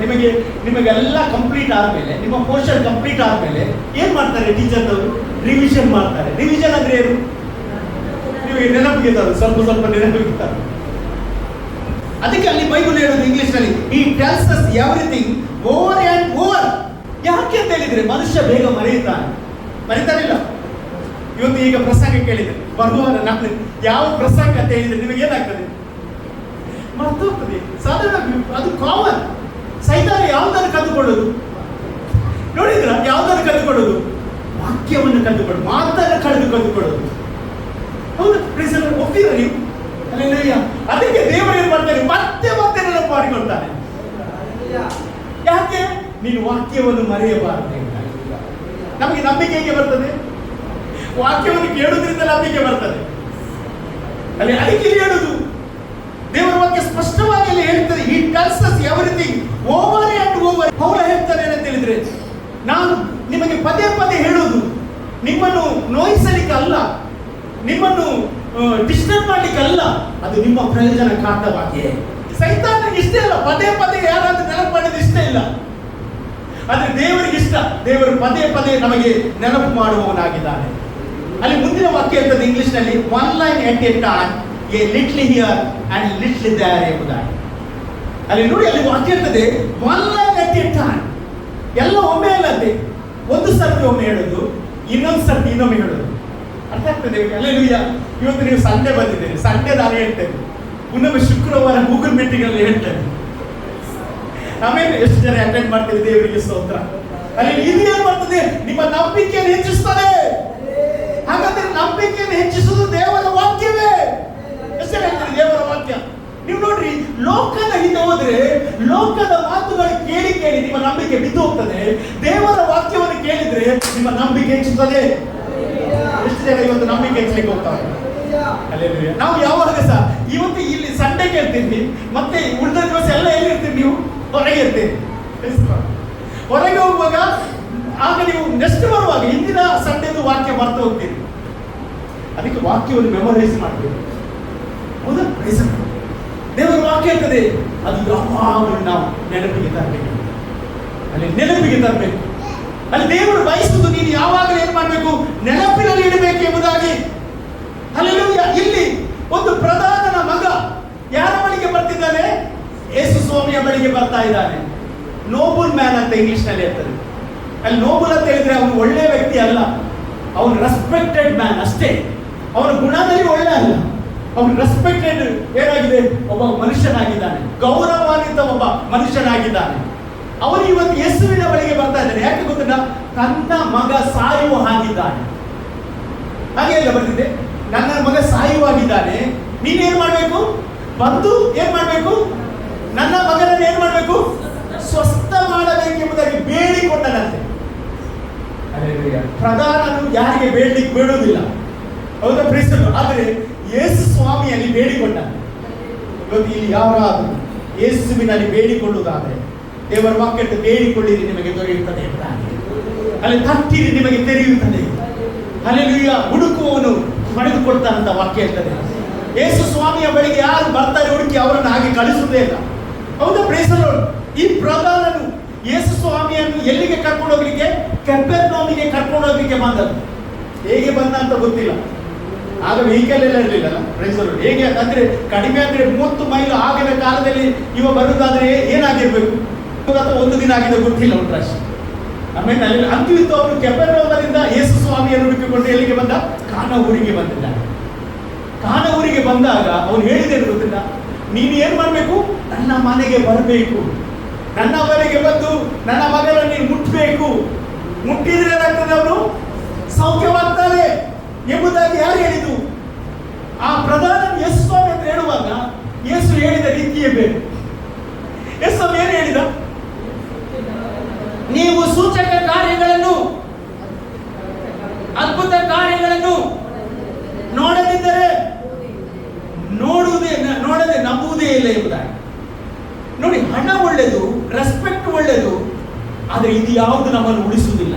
ನಿಮಗೆಲ್ಲ ಕಂಪ್ಲೀಟ್ ಆದ್ಮೇಲೆ, ನಿಮ್ಮ ಪೋರ್ಷನ್ ಕಂಪ್ಲೀಟ್ ಆದ್ಮೇಲೆ ಏನ್ ಮಾಡ್ತಾರೆ ಟೀಚರ್ನವರು? ರಿವಿಷನ್ ಮಾಡ್ತಾರೆ. ರಿವಿಷನ್ ಅಂದ್ರೆ ಏನು? ನಿಮಗೆ ನೆನಪಿಗೆ ತರೋದು, ಸ್ವಲ್ಪ ಸ್ವಲ್ಪ ನೆನಪಿಗೆ ತರೋದು. ಅದಕ್ಕೆ ಅಲ್ಲಿ ಬೈಬಲ್ ಹೇಳೋದು ಇಂಗ್ಲಿಷ್ ನಲ್ಲಿ, ಈ tells us everything over and over. ಯಾಕೆ ಅಂತ ಹೇಳಿದ್ರೆ ಮನುಷ್ಯ ಬೇಗ ಮರೀತಾನಿಲ್ಲ. ಇವತ್ತು ಈಗ ಪ್ರಸಂಗ ಕೇಳಿದ್ರೆ ಬರುವಾಗ ನಾನು ಯಾವ ಪ್ರಸಂಗ ಅಂತ ಹೇಳಿದ್ರೆ ನಿಮಗೆ ಏನಾಗ್ತದೆ? ಮರ್ತೋಗ್ತದೆ. ಸಾಧಾರಣ ಅದು ಕಾಮನ್. ಸೈತಾನ ಯಾವುದನ್ನು ಕದ್ದುಕೊಳ್ಳೋದು ನೋಡಿದ್ರ? ಯಾವುದನ್ನು ಕದ್ದುಕೊಳ್ಳೋದು? ವಾಕ್ಯವನ್ನು ಕದ್ದುಕೊಳ್ಳೋದು, ಮಾತನ್ನು ಕಳೆದುಕೊಳ್ಳೋದು. ಹೌದು, ಒಪ್ಪಿರ ನೀವು? ಅಲ್ಲೆಲ್ಲ ಅದಕ್ಕೆ ದೇವರು ಏನ್ ಮಾಡ್ತಾರೆ? ಮತ್ತೆ ಮತ್ತೆ ನೆನಪು ಮಾಡಿಕೊಳ್ತಾನೆ. ಯಾಕೆ? ನೀನು ವಾಕ್ಯವನ್ನು ಮರೆಯಬಾರದು. ನಮಗೆ ನಂಬಿಕೆ ಹೇಗೆ ಬರ್ತದೆ? ವಾಕ್ಯವನ್ನು ಕೇಳುವುದರಿಂದ ನಂಬಿಕೆ ಬರ್ತದೆ. ಅದಕ್ಕೆ ಹೇಳುದು ದೇವರ ವಾಕ್ಯ ಸ್ಪಷ್ಟವಾಗಿ ಅಲ್ಲಿ ಹೇಳ್ತದೆ, ಈ tells us everything over and over. ಅವರು ಹೇಳ್ತಾರೆ ಏನಂತ ಹೇಳಿದ್ರೆ, ನಾನು ನಿಮಗೆ ಪದೇ ಪದೇ ಹೇಳುವುದು ನಿಮ್ಮನ್ನು ನೋಯಿಸಲಿಕ್ಕೆ ಅಲ್ಲ, ನಿಮ್ಮನ್ನು ಡಿಸ್ಟರ್ಬ್ ಮಾಡ್ಲಿಕ್ಕೆ ಅಲ್ಲ, ಅದು ನಿಮ್ಮ ಪ್ರಯೋಜನಕ್ಕಾಗಿ. ಸೈತಾನಿಗೆ ಇಷ್ಟ ಇಲ್ಲ ಪದೇ ಪದೇ ಯಾರಾದ್ರೂ ನೆನಪು ಮಾಡಿದ್ರೆ ಇಷ್ಟ ಇಲ್ಲ. ಆದ್ರೆ ದೇವರಿಗೆ ಇಷ್ಟ. ದೇವರು ಪದೇ ಪದೇ ನಮಗೆ ನೆನಪು ಮಾಡುವವನಾಗಿದ್ದಾನೆ. ಅಲ್ಲಿ ಮುಂದಿನ ವಾಕ್ಯ ಇರ್ತದೆ ಇಂಗ್ಲಿಷ್ ನಲ್ಲಿ, one line at a time, a little here and little there ಎಂಬುದಾಗಿ. ಅಲ್ಲಿ ನೋಡಿ, ಅಲ್ಲಿ ವಾಕ್ಯ ಇರ್ತದೆ one line at a time. ಎಲ್ಲ ಒಮ್ಮೆ ಅಲ್ಲದೆ, ಒಂದು ಸರ್ತಿ ಒಮ್ಮೆ ಹೇಳೋದು, ಇನ್ನೊಂದು ಸರ್ತಿ ಇನ್ನೊಮ್ಮೆ ಹೇಳೋದು. ಅರ್ಥ ಆಗ್ತದೆ? ಅಲ್ಲೆಲ್ಲೂಯ್ಯ. ಇವತ್ತು ನೀವು ಸಂಡೇ ಬಂದಿದ್ದೀರಿ, ಸಂಡೇ ನಾನು ಹೇಳ್ತೇನೆ, ಇನ್ನೊಮ್ಮೆ ಶುಕ್ರವಾರ ಗೂಗಲ್ ಮೀಟಿಂಗ್ ಅಲ್ಲಿ ಹೇಳ್ತೇನೆ. ಆಮೇಲೆ ಎಷ್ಟು ಜನ ಅಟೆಂಡ್ ಮಾಡ್ತೀವಿ? ದೇವರಿಗೆ ಸ್ತೋತ್ರ. ಅಲ್ಲಿ ಇದು ಏನ್ ಮಾಡ್ತದೆ? ನಿಮ್ಮ ನಂಬಿಕೆಯನ್ನು ಹೆಚ್ಚಿಸ್ತದೆ. ಹಾಗಾದ್ರೆ ನಂಬಿಕೆಯನ್ನು ಹೆಚ್ಚಿಸುವುದು ದೇವರ ವಾಕ್ಯವೇ. ಎಷ್ಟು ಜನ ಹೇಳ್ತಾರೆ ದೇವರ ವಾಕ್ಯ? ನೀವು ನೋಡ್ರಿ, ಲೋಕದ ಹಿಂದೆ ಹೋದ್ರೆ ಲೋಕದ ಮಾತುಗಳು ಕೇಳಿ ಕೇಳಿ ನಿಮ್ಮ ನಂಬಿಕೆ ಬಿದ್ದು ಹೋಗ್ತದೆ. ದೇವರ ವಾಕ್ಯವನ್ನು ಕೇಳಿದ್ರೆ ನಿಮ್ಮ ನಂಬಿಕೆ ಹೆಚ್ಚುತ್ತದೆ. ಎಷ್ಟು ಜನ ಇವತ್ತು ನಂಬಿಕೆ ಹೆಚ್ಚಲಿಕ್ಕೆ ಹೋಗ್ತಾರೆ? ಅಲ್ಲೇಲೂಯ್ಯ. ನಾವು ಯಾವಾಗ ಸಹ ಇವತ್ತು ಇಲ್ಲಿ ಸಂಡೇ ಕೇಳ್ತೀವಿ, ಮತ್ತೆ ಉಳಿದ ದಿವಸ ಎಲ್ಲ ಎಲ್ಲಿರ್ತೀವಿ? ನೀವು ಹೊರಗೆ ಇರ್ತೀರಿ. ಹೊರಗೆ ಹೋಗುವಾಗ ಆಗ ನೀವು ನೆಕ್ಸ್ಟ್ ಬರುವಾಗ ಹಿಂದಿನ ಸಂಡೇದು ವಾಕ್ಯ ಮರ್ತು ಹೋಗ್ತೀರಿ. ಅದಕ್ಕೆ ವಾಕ್ಯವನ್ನು ಮೆಮೊರೈಸ್ ಮಾಡಬೇಕು. ಹೌದಾ? ದೇವರ ವಾಕ್ಯ ಇರ್ತದೆ, ಅದು ಯಾವಾಗಲೂ ನಾವು ನೆನಪಿಗೆ ತರಬೇಕು. ಅಲ್ಲಿ ನೆನಪಿಗೆ ತರಬೇಕು. ಅಲ್ಲಿ ದೇವರು ಬಯಸುವುದು ನೀನು ಯಾವಾಗಲೂ ಏನ್ ಮಾಡಬೇಕು? ನೆನಪಿನಲ್ಲಿ ಇಡಬೇಕು ಎಂಬುದಾಗಿ. ಹಲ್ಲೆಲೂಯಾ. ಇಲ್ಲಿ ಒಂದು ಪ್ರಧಾನನ ಮಗ ಯಾರ ಬಳಿಗೆ ಬರ್ತಿದ್ದಾನೆ? ಯೇಸು ಸ್ವಾಮಿಯ ಬಳಿಗೆ ಬರ್ತಾ ಇದ್ದಾನೆ. ನೋಬಲ್ ಮ್ಯಾನ್ ಅಂತ ಇಂಗ್ಲಿಷ್ ನಲ್ಲಿ ಇರ್ತದೆ. ಅಲ್ಲಿ ನೋಬಲ್ ಅಂತ ಹೇಳಿದ್ರೆ ಅವನು ಒಳ್ಳೆ ವ್ಯಕ್ತಿ ಅಲ್ಲ, ಅವನು ರೆಸ್ಪೆಕ್ಟೆಡ್ ಮ್ಯಾನ್ ಅಷ್ಟೇ. ಅವನ ಗುಣದಲ್ಲಿ ಒಳ್ಳೆ ಅಲ್ಲ, ಅವನು ರೆಸ್ಪೆಕ್ಟೆಡ್ ಏನಾಗಿದೆ? ಒಬ್ಬ ಮನುಷ್ಯನಾಗಿದ್ದಾನೆ, ಗೌರವಾನ್ವಿತ ಒಬ್ಬ ಮನುಷ್ಯನಾಗಿದ್ದಾನೆ. ಅವನು ಇವತ್ತು ಯೇಸುವಿನ ಬಳಿಗೆ ಬರ್ತಾ ಇದ್ದಾನೆ. ಯಾಕೆ ಗೊತ್ತಿಲ್ಲ? ತನ್ನ ಮಗ ಸಾಯುವ ಹಾಗಿದ್ದಾನೆ. ಹಾಗೆ ಎಲ್ಲ ಬರ್ತಿದೆ, ನನ್ನ ಮಗ ಸಾಯುವಾಗಿದ್ದಾನೆ, ನೀನೇನ್ ಮಾಡ್ಬೇಕು? ಬಂದು ಏನ್ ಮಾಡ್ಬೇಕು? ನನ್ನ ಮಗನನ್ನು ಏನ್ ಮಾಡ್ಬೇಕು? ಸ್ವಸ್ಥ ಮಾಡಬೇಕೆಂಬುದಾಗಿ ಬೇಡಿಕೊಂಡನಂತೆ. ಪ್ರಧಾನನು ಯಾರಿಗೆ ಬೇಡಲಿಕ್ಕೆ ಬೇಡುವುದಿಲ್ಲ, ಹೌದಾ ಪ್ರೀಸರು? ಆದರೆ ಯೇಸು ಸ್ವಾಮಿಯಲ್ಲಿ ಬೇಡಿಕೊಂಡ. ಇವತ್ತು ಇಲ್ಲಿ ಯಾರಾದರೂ ಯೇಸುವಿನಲ್ಲಿ ಬೇಡಿಕೊಳ್ಳುವುದಾದರೆ ದೇವರ ವಾಕ್ಯಕ್ಕೆ ಬೇಡಿಕೊಳ್ಳಿರಿ, ನಿಮಗೆ ದೊರೆಯುತ್ತದೆ. ಅಲ್ಲಿ ತಟ್ಟಿರಿ, ನಿಮಗೆ ತೆರೆಯುತ್ತದೆ. ಹಲ್ಲೆಲೂಯಾ. ಹುಡುಕುವವನು ಪಡೆದುಕೊಳ್ತಾನಂತ ವಾಕ್ಯ ಇರ್ತದೆ. ಯೇಸು ಸ್ವಾಮಿಯ ಬಳಿಗೆ ಯಾರು ಬರ್ತಾರೆ ಹುಡುಕಿ ಅವರನ್ನು ಹಾಗೆ ಕಳಿಸುವುದೇ ಇಲ್ಲ. ಹೌದಾ ಪ್ರೇಸರು? ಈ ಪ್ರಧಾನನು ಯೇಸು ಸ್ವಾಮಿಯನ್ನು ಎಲ್ಲಿಗೆ ಕರ್ಕೊಂಡು ಹೋಗ್ಲಿಕ್ಕೆ? ಕೆಫೆರ್ನೌಮಿಗೆ ಕರ್ಕೊಂಡು ಹೋಗ್ಲಿಕ್ಕೆ ಬಂದದ್ದು. ಹೇಗೆ ಬಂದ ಅಂತ ಗೊತ್ತಿಲ್ಲ. ಆಗ ವೆಹಿಕಲ್ ಎಲ್ಲ ಇರಲಿಲ್ಲ. ಪ್ರೇಸರು ಹೇಗೆ ಅಂದ್ರೆ ಕಡಿಮೆ ಅಂದ್ರೆ 30 ಮೈಲು ಆಗಿನ ಕಾಲದಲ್ಲಿ ಇವ ಬರುವುದಾದ್ರೆ ಏನಾಗಿರ್ಬೇಕು? ಅಥವಾ ಒಂದು ದಿನ ಆಗಿದೆ ಗೊತ್ತಿಲ್ಲ ಉಂಟ್ರಾಶ್. ಆಮೇಲೆ ಅಲ್ಲಿ ಅಂತಿತ್ತು ಅವರು ಕೆಫೆರ್ನೌಮಿನಿಂದ ಯೇಸು ಸ್ವಾಮಿಯನ್ನು ಹುಡುಕಿಕೊಂಡು ಎಲ್ಲಿಗೆ ಬಂದ? ಕಾನಾ ಊರಿಗೆ ಬಂದಿದ್ದ. ಕಾನಾ ಊರಿಗೆ ಬಂದಾಗ ಅವನು ಹೇಳಿದ್ದೇನು ಗೊತ್ತಿಲ್ಲ? ನೀನು ಏನ್ ಮಾಡ್ಬೇಕು? ನನ್ನ ಮನೆಗೆ ಬರಬೇಕು, ನನ್ನ ಮನೆಗೆ ಬಂದು ನನ್ನ ಮಗನನ್ನು ನೀನು ಮುಟ್ಟಬೇಕು. ಮುಟ್ಟಿದ್ರೆ ಏನಾಗ್ತದೆ? ಅವನು ಸೌಖ್ಯವಾಗ್ತಾರೆ ಎಂಬುದಾಗಿ ಯಾರು ಹೇಳಿದ್ದು? ಆ ಪ್ರಧಾನ ಯೇಸು ಸ್ವಾಮಿ ಅಂತ ಹೇಳುವಾಗ ಯೇಸು ಹೇಳಿದ ರೀತಿಯೇ ಬೇರೆ. ಯೇಸು ಸ್ವಾಮಿ ಏನು ಹೇಳಿದ? ನೀವು ಸೂಚಕ ಕಾರ್ಯಗಳನ್ನು, ಅದ್ಭುತ ಕಾರ್ಯಗಳನ್ನು ನೋಡದಿದ್ದರೆ ನೋಡದೆ ನಂಬುವುದೇ ಇಲ್ಲ ಎಂಬುದಾಗಿ. ನೋಡಿ, ಹಣ ಒಳ್ಳೆಯದು, ರೆಸ್ಪೆಕ್ಟ್ ಒಳ್ಳೆಯದು, ಆದರೆ ಇದು ಯಾವುದು ನಮ್ಮನ್ನು ಉಳಿಸುವುದಿಲ್ಲ.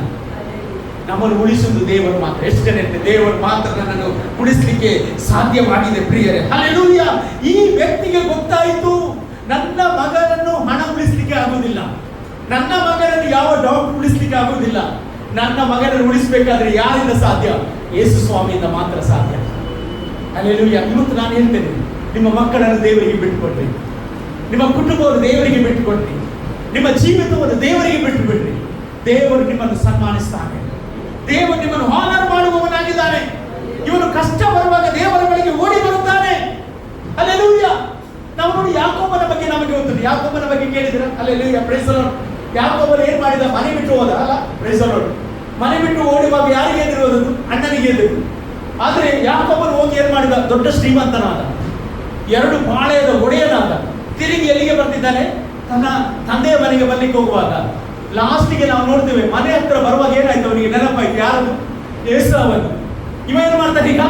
ನಮ್ಮನ್ನು ಉಳಿಸುವುದು ದೇವರು ಮಾತ್ರ. ಎಷ್ಟು ಜನ ಇರ್ತದೆ ದೇವರು ಮಾತ್ರ ನನ್ನನ್ನು ಉಳಿಸಲಿಕ್ಕೆ ಸಾಧ್ಯವಾಗಿದೆ ಪ್ರಿಯರೇ. ಹಲ್ಲೆಲೂಯ. ಈ ವ್ಯಕ್ತಿಗೆ ಗೊತ್ತಾಯಿತು, ನನ್ನ ಮಗನನ್ನು ಹಣ ಉಳಿಸಲಿಕ್ಕೆ ಆಗುವುದಿಲ್ಲ, ನನ್ನ ಮಗನನ್ನು ಯಾವ ಡಾಕ್ಟರ್ ಉಳಿಸಲಿಕ್ಕೆ ಆಗುವುದಿಲ್ಲ, ನನ್ನ ಮಗನನ್ನು ಉಳಿಸಬೇಕಾದ್ರೆ ಯಾರಿಂದ ಸಾಧ್ಯ? ಯೇಸು ಸ್ವಾಮಿಯಿಂದ ಮಾತ್ರ ಸಾಧ್ಯ. ಹಲ್ಲೆಲೂಯ. ಇವತ್ತು ನಾನು ಹೇಳ್ತೇನೆ, ನಿಮ್ಮ ಮಕ್ಕಳನ್ನು ದೇವರಿಗೆ ಬಿಟ್ಟುಕೊಡ್ರಿ, ನಿಮ್ಮ ಕುಟುಂಬವನ್ನು ದೇವರಿಗೆ ಬಿಟ್ಟುಕೊಡ್ರಿ, ನಿಮ್ಮ ಜೀವಿತವನ್ನು ದೇವರಿಗೆ ಬಿಟ್ಟು ಬಿಡ್ರಿ. ದೇವರು ನಿಮ್ಮನ್ನು ಸನ್ಮಾನಿಸ್ತಾನೆ, ದೇವರು ನಿಮ್ಮನ್ನು ಹಾನರ್ ಮಾಡುವವನಾಗಿದ್ದಾನೆ. ಇವನು ಕಷ್ಟ ಬರುವಾಗ ದೇವರ ಬಳಿಗೆ ಓಡಿ ಬರುತ್ತಾನೆ. ಹಲ್ಲೆಲೂಯ. ನಾವು ನೋಡಿ ಯಾಕೋಬನ ಬಗ್ಗೆ ನಮಗೆ ಗೊತ್ತಿದೆ. ಯಾಕೋಬನ ಬಗ್ಗೆ ಕೇಳಿದ್ರ? ಹಲ್ಲೆಲೂಯ. Praise the lord. ಯಾಕೋಬನು ಏನ್ ಮಾಡಿದ? ಮನೆ ಬಿಟ್ಟು ಹೋದ ಅಲ್ಲ? Praise the lord. ಮನೆ ಬಿಟ್ಟು ಓಡುವಾಗ ಯಾರಿಗೆ ಎದುರೋದದು? ಅಣ್ಣನಿಗೆ ಎದುರು. ಆದ್ರೆ ಯಾಕೋಬನು ಹೋಗಿ ಏನ್ ಮಾಡಿದ? ದೊಡ್ಡ ಶ್ರೀಮಂತನಾದ, 2 ಪಾಳೆಯದ ಒಡೆಯನಾದ. ತಿರುಗಿ ಎಲ್ಲಿಗೆ ಬರ್ತಿದ್ದಾನೆ? ತನ್ನ ತಂದೆಯ ಮನೆಗೆ ಬರ್ಲಿಕ್ಕೆ ಹೋಗುವಾಗ ಲಾಸ್ಟಿಗೆ ನಾವು ನೋಡ್ತೇವೆ, ಮನೆ ಹತ್ರ ಬರುವಾಗ ಏನಾಯ್ತು ಅವನಿಗೆ ನೆನಪಾಯ್ತು, ಯಾರದು? ಏಸಾವನು. ಇವ ಏನು ಮಾಡ್ತಾನೆ? ಈಗ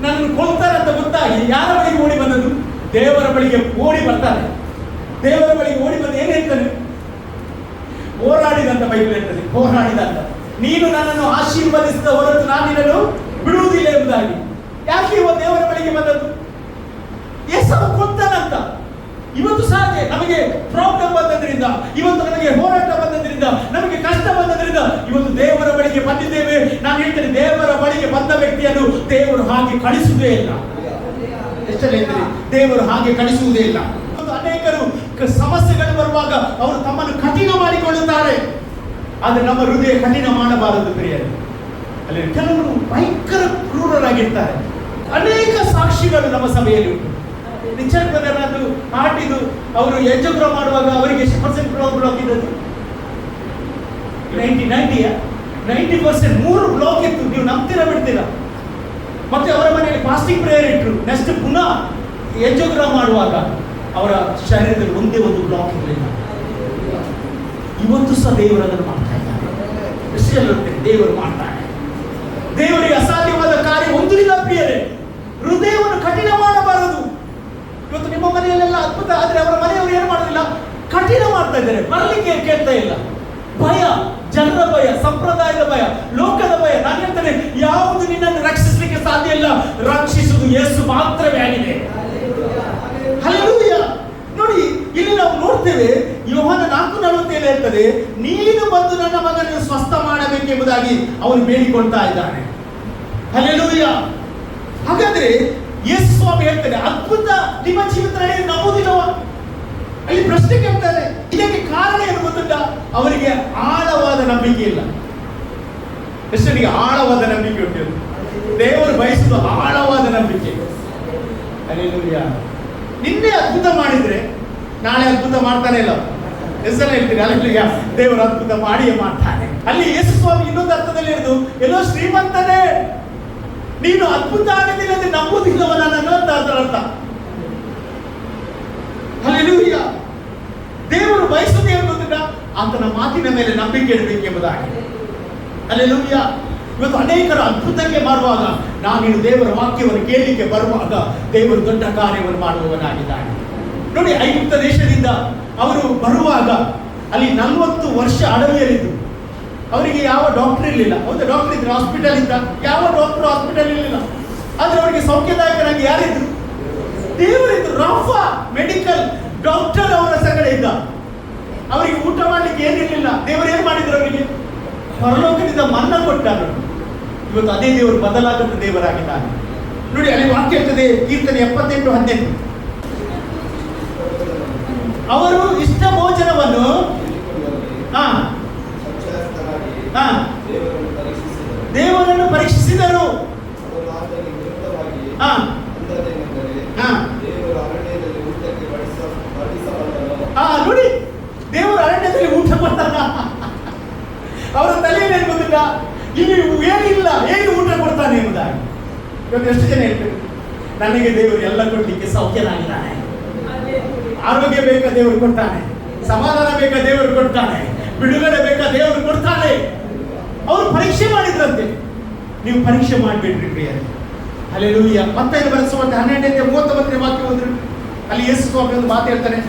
ನನ್ನನ್ನು ಕೊಲ್ತಾರೆ ಅಂತ ಗೊತ್ತಾಗಿ ಯಾರ ಬಳಿಗೆ ಓಡಿ ಬಂದದ್ದು? ದೇವರ ಬಳಿಗೆ ಓಡಿ ಬರ್ತಾನೆ. ದೇವರ ಬಳಿಗೆ ಓಡಿ ಬಂದು ಏನ್ ಹೇಳ್ತಾನೆ? ಹೋರಾಡಿದಂತ ಬೈಬಲ್ ಹೇಳ್ತದೆ, ಹೋರಾಡಿದಂತ. ನೀನು ನನ್ನನ್ನು ಆಶೀರ್ವದಿಸಿದ ಹೊರತು ನಾನು ನಿನ್ನನ್ನು ಬಿಡುವುದಿಲ್ಲ ಎಂಬುದಾಗಿ. ಯಾಕೆ ಇವ ದೇವರ ಬಳಿಗೆ ಬಂದದ್ದು? ಏಸಾವು ಕೊಲ್ತಾನಂತ. ಇವತ್ತು ಸಾಧ್ಯ ನಮಗೆ ಪ್ರಾಬ್ಲಮ್ ಬಂದದ್ರಿಂದ, ಇವತ್ತು ನಮಗೆ ಹೋರಾಟ ಬಂದದ್ರಿಂದ, ನಮಗೆ ಕಷ್ಟ ಬಂದದ್ರಿಂದ ಇವತ್ತು ದೇವರ ಬಳಿಗೆ ಬಂದಿದ್ದೇವೆ. ನಾನು ಹೇಳ್ತೇನೆ, ದೇವರ ಬಳಿಗೆ ಬಂದ ವ್ಯಕ್ತಿಯನ್ನು ದೇವರು ಹಾಗೆ ಕಳಿಸುವುದೇ ಇಲ್ಲ. ಎಷ್ಟಲ್ಲಿ ಹೇಳ್ತೀರಿ? ದೇವರು ಹಾಗೆ ಕಳಿಸುವುದೇ ಇಲ್ಲ. ಅನೇಕರು ಸಮಸ್ಯೆಗಳು ಬರುವಾಗ ಅವರು ತಮ್ಮನ್ನು ಕಠಿಣ ಮಾಡಿಕೊಳ್ಳುತ್ತಾರೆ. ಆದರೆ ನಮ್ಮ ಹೃದಯ ಕಠಿಣ ಮಾಡಬಾರದು ಪ್ರಿಯರೇ. ಅಲ್ಲಿ ಕೆಲವರು ಭಯಂಕರ ಕ್ರೂರರಾಗಿರ್ತಾರೆ. ಅನೇಕ ಸಾಕ್ಷಿಗಳು ನಮ್ಮ ಸಭೆಯಲ್ಲಿ ಉಂಟು. ರಿಚರ್ಡ್ ಬ್ರದರ್ ಅದು ಹಾಟಿದು ಅವರು ಯಜ್ಞ ಮಾಡುವಾಗ ಅವರಿಗೆ ಎಷ್ಟು ಪರ್ಸೆಂಟ್ ಬ್ಲಾಕ್ ಇದ್ದದ್ದು? 90% 3 ಬ್ಲಾಕ್ ಇತ್ತು. ನೀವು ನಂಬ್ತೀರಾ ಬಿಡ್ತೀರಾ? ಮತ್ತೆ ಅವರ ಮನೆಯಲ್ಲಿ ಫಾಸ್ಟಿಂಗ್ ಪ್ರೇಯರ್ ಇಟ್ಟರು. ನೆಕ್ಸ್ಟ್ ಪುನಃ ಯಜ್ಞ ಮಾಡುವಾಗ ಅವರ ಶರೀರದಲ್ಲಿ ಒಂದೇ ಒಂದು ಬ್ಲಾಕ್ ಇರಲಿಲ್ಲ. ಇವತ್ತು ಸಹ ದೇವರು ಅದನ್ನು ಮಾಡ್ತಾ ಇದ್ದಾರೆ. ದೇವರು ಮಾಡ್ತಾನೆ. ದೇವರಿಗೆ ಅಸಾಧ್ಯವಾದ ಕಾರ್ಯ ಒಂದಿಲ್ಲ ಪ್ರಿಯರೇ. ಹೃದಯವನ್ನು ಕಠಿಣ ಮಾಡಬಾರದು. ಇವತ್ತು ನಿಮ್ಮ ಮನೆಯಲ್ಲೆಲ್ಲ ಅದ್ಭುತ ಆದ್ರೆ ಅವರ ಮನೆಯವರು ಏನು ಮಾಡೋದಿಲ್ಲ, ಕಠಿಣ ಮಾಡ್ತಾ ಇದ್ದಾರೆ. ಬರ್ಲಿಕ್ಕೆ ಕೇಳ್ತಾ ಇಲ್ಲ. ಭಯ, ಜನರ ಭಯ, ಸಂಪ್ರದಾಯದ ಭಯ, ಲೋಕದ ಭಯ. ನಾನು ಹೇಳ್ತೇನೆ, ಯಾವುದು ನಿನ್ನನ್ನು ರಕ್ಷಿಸಲಿಕ್ಕೆ ಸಾಧ್ಯ ಇಲ್ಲ. ರಕ್ಷಿಸುವುದು ಯೇಸು ಮಾತ್ರವೇ ಆಗಿದೆ. ಹಲ್ಲೆಲೂಯ. ನೋಡಿ, ಇಲ್ಲಿ ನಾವು ನೋಡ್ತೇವೆ, ಯೋಹಾನ 4:47 ಹೇಳ್ತದೆ, ನೀನು ಬಂದು ನನ್ನ ಮಗನನ್ನು ಸ್ವಸ್ಥ ಮಾಡಬೇಕೆಂಬುದಾಗಿ ಅವನು ಬೇಡಿಕೊಳ್ತಾ ಇದ್ದಾನೆ. ಹಲ್ಲೆಲೂಯ. ಹಾಗಾದ್ರೆ ಯೇಸು ಸ್ವಾಮಿ ಹೇಳ್ತಾರೆ, ಅದ್ಭುತ ನಿಮ್ಮ ಜೀವಿತ ನಡೆಯುವುದು ನಂಬುವುದಿಲ್ಲವ? ಅಲ್ಲಿ ಪ್ರಶ್ನೆ ಕೇಳ್ತಾರೆ. ಇದಕ್ಕೆ ಕಾರಣ ಏನು ಗೊತ್ತಿಲ್ಲ, ಅವರಿಗೆ ಆಳವಾದ ನಂಬಿಕೆ ಇಲ್ಲ. ಎಷ್ಟರಿಗೆ ಆಳವಾದ ನಂಬಿಕೆ ಉಂಟು? ದೇವರು ಬಯಸುವುದು ಆಳವಾದ ನಂಬಿಕೆ. ಹಲ್ಲೆಲೂಯ. ನಿನ್ನೆ ಅದ್ಭುತ ಮಾಡಿದ್ರೆ ನಾಳೆ ಅದ್ಭುತ ಮಾಡ್ತಾನೆ ಇಲ್ಲ. ಹೆಸರು ಹೇಳ್ತೀರಿ? ಅಲ್ಲ, ದೇವರು ಅದ್ಭುತ ಮಾಡಿಯೇ ಮಾಡ್ತಾನೆ. ಅಲ್ಲಿ ಯೇಸು ಸ್ವಾಮಿ ಇನ್ನೊಂದು ಅರ್ಥದಲ್ಲಿ ಇರೋದು, ಎಲ್ಲೋ ಶ್ರೀಮಂತನೇ ನೀನು ಅದ್ಭುತ ಆಗೋದಿಲ್ಲ ಅಂತ ನಂಬುವುದಿಲ್ಲವ ನನ್ನನ್ನು ಅಂತ ಅರ್ಥ. ಹಲ್ಲೆಲೂಯ. ದೇವರು ಬಯಸುವುದು ಏನು ಗೊತ್ತಿಲ್ಲ, ಆತನ ಮಾತಿನ ಮೇಲೆ ನಂಬಿಕೆ ಇಡಬೇಕೆಂಬುದಾಗಿ. ಹಲ್ಲೆಲೂಯ. ಇವತ್ತು ಅನೇಕರು ಅದ್ಭುತಕ್ಕೆ ಮಾಡುವಾಗ, ನಾನಿನ್ನು ದೇವರ ವಾಕ್ಯವನ್ನು ಕೇಳಲಿಕ್ಕೆ ಬರುವಾಗ ದೇವರು ದೊಡ್ಡ ಕಾರ್ಯವನ್ನು ಮಾಡುವವನಾಗಿದ್ದಾನೆ. ನೋಡಿ, ಐಗುಪ್ತ ದೇಶದಿಂದ ಅವರು ಬರುವಾಗ ಅಲ್ಲಿ 40 ವರ್ಷ ಅಡವಿಯಲ್ಲಿದ್ದು ಅವರಿಗೆ ಯಾವ ಡಾಕ್ಟರ್ ಇರಲಿಲ್ಲ. ಹೌದು, ಡಾಕ್ಟರ್ ಇದ್ರು, ಹಾಸ್ಪಿಟಲ್ ಇದ್ದ, ಯಾವ ಡಾಕ್ಟರ್ ಹಾಸ್ಪಿಟಲ್ ಇರಲಿಲ್ಲ. ಆದ್ರೆ ಅವರಿಗೆ ಸೌಖ್ಯದಾಯಕರಾಗಿ ಯಾರಿದ್ರು? ದೇವರಿದ್ರು. ರಾಫಾ ಮೆಡಿಕಲ್ ಡಾಕ್ಟರ್ ಅವರ ಸಂಗಡ ಇದ್ದ. ಅವರಿಗೆ ಊಟ ಮಾಡ್ಲಿಕ್ಕೆ ಏನಿರಲಿಲ್ಲ. ದೇವರು ಏನ್ ಮಾಡಿದ್ರು? ಅವರಿಗೆ ಪರಲೋಕದಿಂದ ಮನ್ನಾ ಕೊಟ್ಟರು. ಇವತ್ತು ಅದೇ ದೇವರು ಬದಲಾಗದ ದೇವರಾಗಿದ್ದಾನೆ. ನೋಡಿ, ಅಲ್ಲಿ ವಾಕ್ಯ ಇರ್ತದೆ, ಕೀರ್ತನೆ 78:18, ಅವರು ಇಷ್ಟ ಭೋಜನವನ್ನು ದೇವರನ್ನು ಪರೀಕ್ಷಿಸಿದರು. ನೋಡಿ, ದೇವರು ಅರಣ್ಯದಲ್ಲಿ ಊಟ ಕೊಡ್ತಾರ. ಅವರ ತಲೆಯಲ್ಲಿ ಏನು ಗೊತ್ತಿಲ್ಲ, ಇಲ್ಲಿ ಏನಿಲ್ಲ, ಹೇಗೆ ಊಟ ಕೊಡ್ತಾನೆ ಎಂಬುದಾಗಿ. ಇವತ್ತು ಎಷ್ಟು ಜನ ಹೇಳ್ತಾರೆ, ನನಗೆ ದೇವರು ಎಲ್ಲ ಕೊಡ್ಲಿಕ್ಕೆ ಸೌಖ್ಯನಾಗಿದ್ದಾನೆ, ಆರೋಗ್ಯ ಬೇಕಾ ದೇವರು ಕೊಡ್ತಾನೆ, ಸಮಾಧಾನ ಬೇಕಾ ದೇವರು ಕೊಡ್ತಾನೆ, ಬಿಡುಗಡೆ ಬೇಕಾ ದೇವರು ಕೊಡ್ತಾನೆ. ಅವರು ಪರೀಕ್ಷೆ ಮಾಡಿದ್ರಂತೆ. ನೀವು ಪರೀಕ್ಷೆ ಮಾಡಬೇಡ್ರಿ ಪ್ರಿಯರೇ. ಹಲ್ಲೆಲೂಯ. ಮತ್ತಾಯ ಬರೆಸುವಂತೆ 12:39 ವಾಕ್ಯ ಹೋದ್ರು. ಅಲ್ಲಿ ಯೇಸು ಸ್ವಾಮಿ ಒಂದು ಮಾತು ಹೇಳ್ತಾನೆ,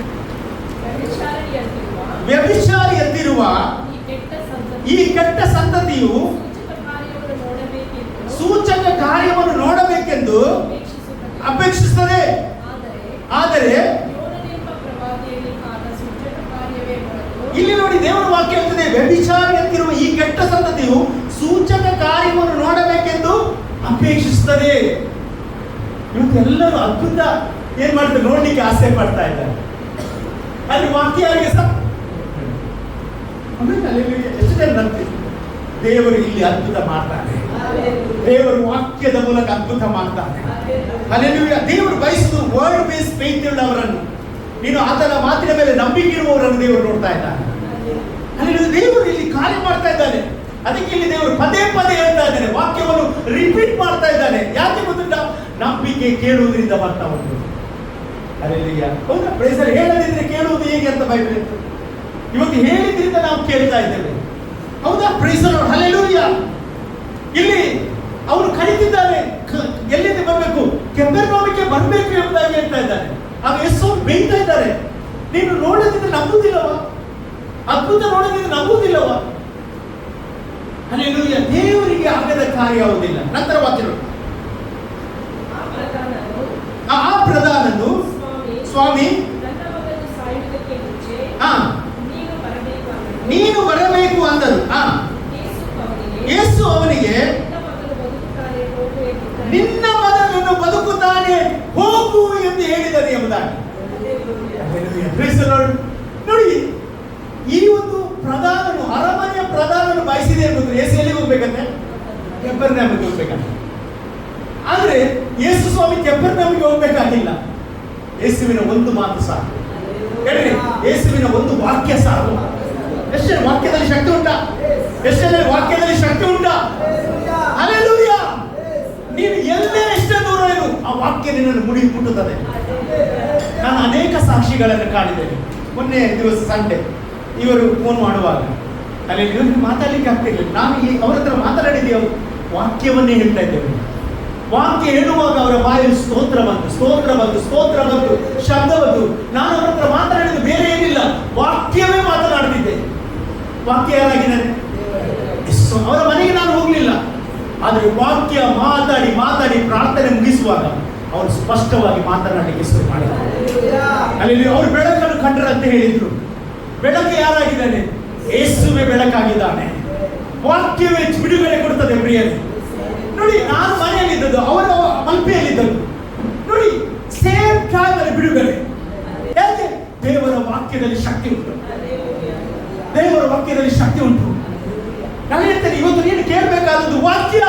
ವ್ಯಭಿಚಾರಿಯಂತಿರುವ ಈ ಕೆಟ್ಟ ಸಂತತಿಯು ಕಾರ್ಯವನ್ನು ನೋಡಬೇಕೆಂದು ಅಪೇಕ್ಷಿಸುತ್ತದೆ. ಆದರೆ ಇಲ್ಲಿ ನೋಡಿ ದೇವರ ವಾಕ್ಯ ಹೇಳ್ತದೆ, ವ್ಯಭಿಚಾರಿಯಂತಿರುವ ಈ ಕೆಟ್ಟ ಸಂತತಿಯು ಸೂಚಕ ಕಾರ್ಯವನ್ನು ನೋಡಬೇಕೆಂದು ಅಪೇಕ್ಷಿಸುತ್ತದೆ. ಇವತ್ತು ಎಲ್ಲರೂ ಅದ್ಭುತ ಏನ್ ಮಾಡ್ತಾರೆ, ನೋಡ್ಲಿಕ್ಕೆ ಆಸೆ ಪಡ್ತಾ ಇದ್ದಾರೆ. ಅಲ್ಲಿ ವಾಕ್ಯ ಯಾರಿಗೆ ಎಷ್ಟು ಜನ ನಂಬ್ತೀವಿ? ದೇವರು ಇಲ್ಲಿ ಅದ್ಭುತ ಮಾಡ್ತಾನೆ. ದೇವರು ವಾಕ್ಯದ ಮೂಲಕ ಅದ್ಭುತ ಮಾಡ್ತಾನೆ. ಹಲ್ಲೆಲೂಯಾ. ದೇವರು ಬಯಸುವುದು ವರ್ಡ್ ಬೇಸ್ ಫೇತ್ ಉಳ್ಳವರನ್ನು, ನೀನು ಆತನ ಮಾತಿನ ಮೇಲೆ ನಂಬಿಕೆ ಇರುವವರನ್ನು ದೇವರು ನೋಡ್ತಾ ಇದ್ದಾನೆ. ಹಲ್ಲೆಲೂಯಾ. ದೇವರು ಇಲ್ಲಿ ಕಾರ್ಯ ಮಾಡ್ತಾ ಇದ್ದಾನೆ. ಅದಕ್ಕೆ ಇಲ್ಲಿ ದೇವರು ಪದೇ ಪದೇ ಹೇಳ್ತಾ ಇದ್ದಾನೆ, ವಾಕ್ಯವನ್ನು ರಿಪೀಟ್ ಮಾಡ್ತಾ ಇದ್ದಾನೆ. ಯಾಕೆ ಗೊತ್ತುಂಟ? ನಂಬಿಕೆ ಕೇಳುವುದರಿಂದ ಬರ್ತಾ ಉಂಟು. ಹಲ್ಲೆಲೂಯಾ. ಹೌದಾ? ಪ್ರೈಸರ್ ಹೇಳದಿದ್ರೆ ಕೇಳುವುದು ಹೇಗೆ ಅಂತ ಬೈಬಲ್ ಇತ್ತು. ಇವತ್ತು ಹೇಳಿದ್ರಿಂದ ನಾವು ಕೇಳ್ತಾ ಇದ್ದೇವೆ. ಹೌದಾ? ಪ್ರೈಸರ್ ಹಲ್ಲೆಲೂಯಾ. ಇಲ್ಲಿ ಅವರು ಕರೀತಿದ್ದಾರೆ, ಎಲ್ಲಿಂದ ಬರಬೇಕು? ಕೆಫರ್ನೌಮಿಗೆ ಬರಬೇಕು ಎಂಬುದಾಗಿ ಹೇಳ್ತಾ ಇದ್ದಾರೆ. ಆಗ ಯೇಸು ಬೈತಾ ಇದ್ದಾರೆ, ನೀನು ನೋಡದಿದ್ರೆ ನಂಬುವುದಿಲ್ಲವ? ಅದ್ಭುತ ನೋಡದಿದ್ರೆ ನಂಬುವುದಿಲ್ಲವ? ಹಲ್ಲೆಲೂಯಾ. ದೇವರಿಗೆ ಆಗದ ಕಾರ್ಯ ಯಾವುದಿಲ್ಲ. ನಂತರ ವಾಕ್ಯಗಳು, ಆ ಪ್ರಧಾನನು ಸ್ವಾಮಿ ನೀನು ಬರಬೇಕು ಅಂದರು. ಯೇಸು ಅವನಿಗೆ ನಿನ್ನ ಮಗನನ್ನು ಬದುಕುತ್ತಾನೆ, ಹೋಗು ಎಂದು ಹೇಳಿದರು ಎಂಬುದಾಗಿ. ನೋಡಿ, ಈ ಒಂದು ಪ್ರಧಾನನು, ಅರಮನೆಯ ಪ್ರಧಾನನು ಬಯಸಿದೆ ಎಂಬುದು ಯೇಸು ಎಲ್ಲಿಗೆ ಹೋಗ್ಬೇಕಂತೆ? ಕೆಫರ್ನೌಮಿಗೆ ಹೋಗ್ಬೇಕಂತೆ. ಆದ್ರೆ ಯೇಸು ಸ್ವಾಮಿ ಕೆಫರ್ನೌಮಿಗೆ ಹೋಗ್ಬೇಕಾಗಿಲ್ಲ. ಯೇಸುವಿನ ಒಂದು ಮಾತು ಸಾಕು. ಹೇಳ್ರಿ, ಯೇಸುವಿನ ಒಂದು ವಾಕ್ಯ ಸಾಕು. ಎಷ್ಟು ವಾಕ್ಯದಲ್ಲಿ ಶಕ್ತಿ ಉಂಟಾ? ಎಷ್ಟು ವಾಕ್ಯದಲ್ಲಿ ಶಕ್ತಿ ಉಂಟಾ? ಹಲ್ಲೆಲೂಯಾ. ನೀನು ಎಲ್ಲೇ ಎಷ್ಟೇ ದೂರ ಇರು, ಆ ವಾಕ್ಯ ನಿನ್ನನ್ನು ಮುಡಿ ಮುಟ್ಟುತ್ತದೆ. ನಾನು ಅನೇಕ ಸಾಕ್ಷಿಗಳನ್ನು ಕಾಣಿದ್ದೇನೆ. ಮೊನ್ನೆ ದಿವಸ ಸಂಡೆ ಇವರು ಫೋನ್ ಮಾಡುವಾಗ ಅಲ್ಲಿ ಇವರಿಗೆ ಮಾತಾಡ್ಲಿಕ್ಕೆ ಆಗ್ತಿರ್ಲಿಲ್ಲ. ನಾನು ಅವರ ಹತ್ರ ಮಾತಾಡಿದ್ದೇವೆ, ವಾಕ್ಯವನ್ನೇ ಹೇಳ್ತಾ ಇದ್ದೇವೆ. ವಾಕ್ಯ ಹೇಳುವಾಗ ಅವರ ಬಾಯಲ್ಲಿ ಸ್ತೋತ್ರ ಬಂತು, ಸ್ತೋತ್ರ ಬಂತು, ಸ್ತೋತ್ರ ಬಂತು, ಶಬ್ದ ಬಂತು. ನಾನು ಅವರ ಹತ್ರ ಮಾತಾಡಿದ್ದು ಬೇರೆ ಏನಿಲ್ಲ, ವಾಕ್ಯವೇ ಮಾತನಾಡ್ತಿದ್ದೆ. ವಾಕ್ಯ ಯಾರಾಗಿದ್ದಾರೆ? ಅವರ ಮನೆಗೆ ನಾನು ಹೋಗ್ಲಿಲ್ಲ. ಆದರೆ ವಾಕ್ಯ ಮಾತಾಡಿ ಮಾತಾಡಿ ಪ್ರಾರ್ಥನೆ ಮುಗಿಸುವಾಗ ಅವರು ಸ್ಪಷ್ಟವಾಗಿ ಮಾತನಾಡಲಿಕ್ಕೆ ಶುರು ಮಾಡಿದ್ದಾರೆ. ಅಲ್ಲಿ ಅವರು ಬೆಳಕನ್ನು ಕಂಡ್ರೆ ಅಂತ ಹೇಳಿದ್ರು. ಬೆಳಕು ಯಾರಾಗಿದ್ದಾನೆ? ಯೇಸುವೇ ಬೆಳಕಾಗಿದ್ದಾನೆ. ವಾಕ್ಯವೇ ಬಿಡುಗಡೆ ಕೊಡ್ತದೆ ಪ್ರಿಯರೇ. ನೋಡಿ, ನಾನು ಮನೆಯಲ್ಲಿದ್ದದ್ದು, ಅವರು ಮಲ್ಪೆಯಲ್ಲಿದ್ದರು. ನೋಡಿ, ಸೇಮ್ ಟೈಮಲ್ಲಿ ಬಿಡುಗಡೆ. ಯಾಕೆ? ದೇವರ ವಾಕ್ಯದಲ್ಲಿ ಶಕ್ತಿ ಉಂಟು. ದೇವರ ವಾಕ್ಯದಲ್ಲಿ ಶಕ್ತಿ ಉಂಟು. ನಾನು ಹೇಳ್ತೇನೆ, ಇವತ್ತು ನೀನು ಕೇಳಬೇಕಾದದ್ದು ವಾಕ್ಯ.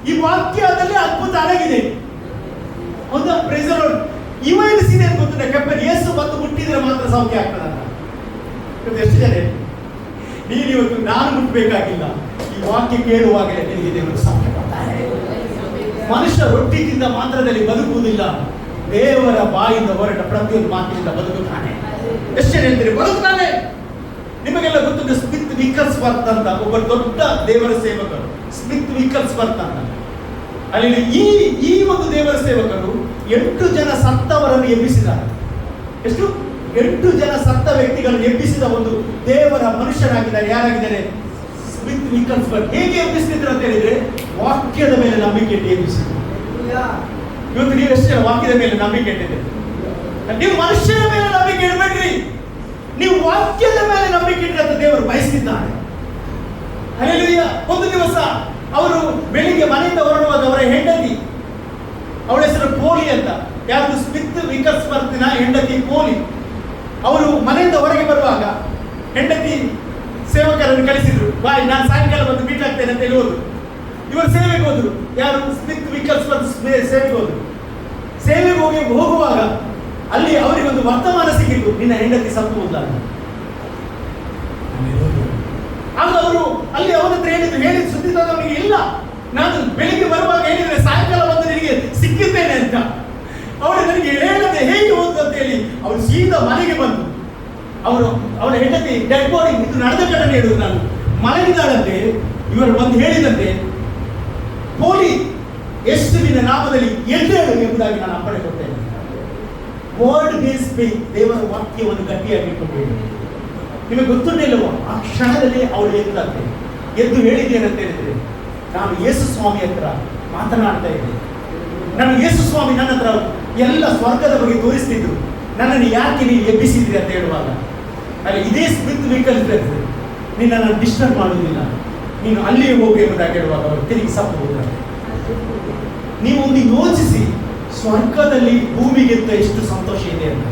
ಈ ವಾಕ್ಯದಲ್ಲಿ ಅದ್ಭುತ ಅಡಗಿದೆ. ಒಂದು ಪ್ರೇಸರ್ ಇವ ಎನಿಸಿದೆ ಅಂತ ಗೊತ್ತಿದೆ. ಕೆಪ್ಪರ್ ಯೇಸು ಬಂದು ಮುಟ್ಟಿದ್ರೆ ಮಾತ್ರ ಸೌಖ್ಯ ಆಗ್ತದೆ ಅಂತ. ಎಷ್ಟು ಜನ ನೀನು ಇವತ್ತು ನಾನು ಮುಟ್ಟಬೇಕಾಗಿಲ್ಲ, ಈ ವಾಕ್ಯ ಕೇಳುವಾಗಲೇ ನಿನಗೆ ದೇವರು ಸೌಖ್ಯ ಕೊಡ್ತಾರೆ. ಮನುಷ್ಯ ರೊಟ್ಟಿಯಿಂದ ಮಾತ್ರದಲ್ಲಿ ಬದುಕುವುದಿಲ್ಲ, ದೇವರ ಬಾಯಿಂದ ಹೊರಟ ಪ್ರತಿಯೊಂದು ಮಾತಿನಿಂದ ಬದುಕುತ್ತಾನೆ. ಎಷ್ಟು ಜನ ಹೇಳ್ತೀರಿ ಬದುಕುತ್ತಾನೆ? ನಿಮಗೆಲ್ಲ ಗೊತ್ತು, ಸ್ಮಿತ್ ವಿಕಲ್ಸ್ವರ್ತ್ ಅಂತ ಒಬ್ಬ ದೊಡ್ಡ ದೇವರ ಸೇವಕರು, ಸ್ಮಿತ್ ವಿಕಲ್ಸ್ವರ್ತ್ ಅಂತ. ಅಲ್ಲಿ ಈ ಒಂದು ದೇವರ ಸೇವಕರು 8 ಜನ ಸತ್ತವರನ್ನು ಎಬ್ಬಿಸಿದ್ದಾರೆ. ಎಷ್ಟು? 8 ಜನ ಸತ್ತ ವ್ಯಕ್ತಿಗಳನ್ನು ಎಬ್ಬಿಸಿದ ಒಂದು ದೇವರ ಮನುಷ್ಯರಾಗಿದ್ದಾರೆ. ಯಾರಾಗಿದ್ದಾರೆ? ಸ್ಮಿತ್ ವಿಕಲ್ಸ್ವರ್ತ್. ಹೇಗೆ ಎಬ್ಬಿಸಿದ್ರು ಅಂತ ಹೇಳಿದ್ರೆ, ವಾಕ್ಯದ ಮೇಲೆ ನಂಬಿಕೆ ಇಟ್ಟು ಎಬ್ಬಿಸಿದ್ರು. ಇವತ್ತು ನೀವು ಎಷ್ಟು ಜನ ವಾಕ್ಯದ ಮೇಲೆ ನಂಬಿಕೆ ಇಟ್ಟಿದ್ದೀರಿ? ನೀವು ಮನುಷ್ಯನ ಮೇಲೆ ನಂಬಿಕೆ ಇಡಬೇಡ್ರಿ, ನೀವು ವಾಕ್ಯದ ಮೇಲೆ ನಂಬಿಕೆ ಇಟ್ಟರೆ ಅಂತ ದೇವರು ಬಯಸಿದ್ದಾನೆ. ಹಲ್ಲೆಲೂಯಾ. ಒಂದು ದಿವಸ ಅವರು ಬೆಳಿಗ್ಗೆ ಮನೆಯಿಂದ ಹೊರಡುವಾಗ ಅವರ ಹೆಂಡತಿ, ಅವಳ ಹೆಸರು ಪೋಲಿ ಅಂತ, ಯಾರು? ಸ್ಮಿತ್ ವಿಕಲ್ಸ್ವರ್ತಿನ ಹೆಂಡತಿ ಪೋಲಿ. ಅವರು ಮನೆಯಿಂದ ಹೊರಗೆ ಬರುವಾಗ ಹೆಂಡತಿ ಸೇವಕರನ್ನು ಕಳಿಸಿದ್ರು, ಬಾಯ್ ನಾನು ಸಾಯಂಕಾಲ ಬಂದು ಮೀಟ್ ಆಗ್ತೇನೆ ಅಂತ ಹೇಳಿ ಹೋದ್ರು. ಇವರು ಸೇವೆಗೆ ಹೋದ್ರು. ಯಾರು? ಸ್ಮಿತ್ ವಿಕಲ್ಸ್ವರ್ತ್ ಸೇವೆಗೆ ಹೋದ್ರು. ಸೇವೆಗೆ ಹೋಗುವಾಗ ಅಲ್ಲಿ ಅವರಿಗೆ ಒಂದು ವರ್ತಮಾನ ಸಿಕ್ಕಿತ್ತು, ನಿನ್ನ ಹೆಂಡತಿ ಸತ್ತು ಹೋದ. ಆಗ ಅವರು ಅಲ್ಲಿ ಅವನ ಹತ್ರ ಹೇಳಿದ ಸುದ್ದಿ ತಂದವನಿಗೆ, ಇಲ್ಲ ನಾನು ಬೆಳಿಗ್ಗೆ ಬರುವಾಗ ಹೇಳಿದ್ರೆ ಸಾಯಂಕಾಲ ಬಂದು ನಿನಗೆ ಸಿಕ್ಕಿದ್ದೇನೆ ಅಂತ. ಅವಳು ನನಗೆ ಹೇಳದೆ ಹೇಗೆ ಹೋದ್ರು ಅಂತ ಹೇಳಿ ಅವರು ಸೀದಾ ಮನೆಗೆ ಬಂದು ಅವರ ಹೆಂಡತಿ ಡೆಡ್ ಬಾಡಿ, ಇದು ನಡೆದ ಘಟನೆ ಹೇಳಿದ್ರು, ನಾನು ಮಲಗಿದಾಳಂತೆ. ಇವರು ಬಂದು ಹೇಳಿದಂತೆ, ಪೋಲಿ ಯೇಸುವಿನ ನಾಮದಲ್ಲಿ ಎದ್ದೇಳು ಎಂಬುದಾಗಿ ನಾನು ಅಪ್ಪಣೆ ಕೊಡ್ತೇನೆ. ವರ್ಡ್ ಬೇಸ್ ಫೇತ್, ದೇವರ ವಾಕ್ಯವನ್ನು ಗಟ್ಟಿಯಾಗಿ ಇಟ್ಟುಕೊಳ್ಳಿ. ನಿಮಗೆ ಗೊತ್ತುಂಟಿಲ್ಲವೋ, ಆ ಕ್ಷಣದಲ್ಲಿ ಅವಳು ಎದ್ದು ಹೇಳಿದ್ದೇನೆ ಅಂತ ಹೇಳಿದ್ರೆ, ನಾನು ಯೇಸು ಸ್ವಾಮಿ ಹತ್ರ ಮಾತನಾಡ್ತಾ ಇದ್ದೆ. ನನಗೆ ಯೇಸು ಸ್ವಾಮಿ ನನ್ನ ಹತ್ರ ಎಲ್ಲ ಸ್ವರ್ಗದ ಬಗ್ಗೆ ತೋರಿಸ್ತಿದ್ರು. ನನ್ನನ್ನು ಯಾಕೆ ನೀವು ಎಬ್ಬಿಸಿದ್ರಿ ಅಂತ ಹೇಳುವಾಗ, ಅಲ್ಲಿ ಇದೇ ಸ್ಪಿರಿಟ್ ವೆಹಿಕಲ್ ನಿನ್ನ ನಾನು ಡಿಸ್ಟರ್ಬ್ ಮಾಡುವುದಿಲ್ಲ, ನೀನು ಅಲ್ಲಿಯೇ ಹೋಗಿ ಎಂಬುದಾಗಿ ಹೇಳುವಾಗ ಅವರು ತಿರುಗಿ ಸತ್ತು ಹೋಗ್ತಾರೆ. ನೀವು ಒಂದು ಯೋಚಿಸಿ, ಸ್ವರ್ಗದಲ್ಲಿ ಭೂಮಿಗಿಂತ ಎಷ್ಟು ಸಂತೋಷ ಇದೆ ಅಂತ.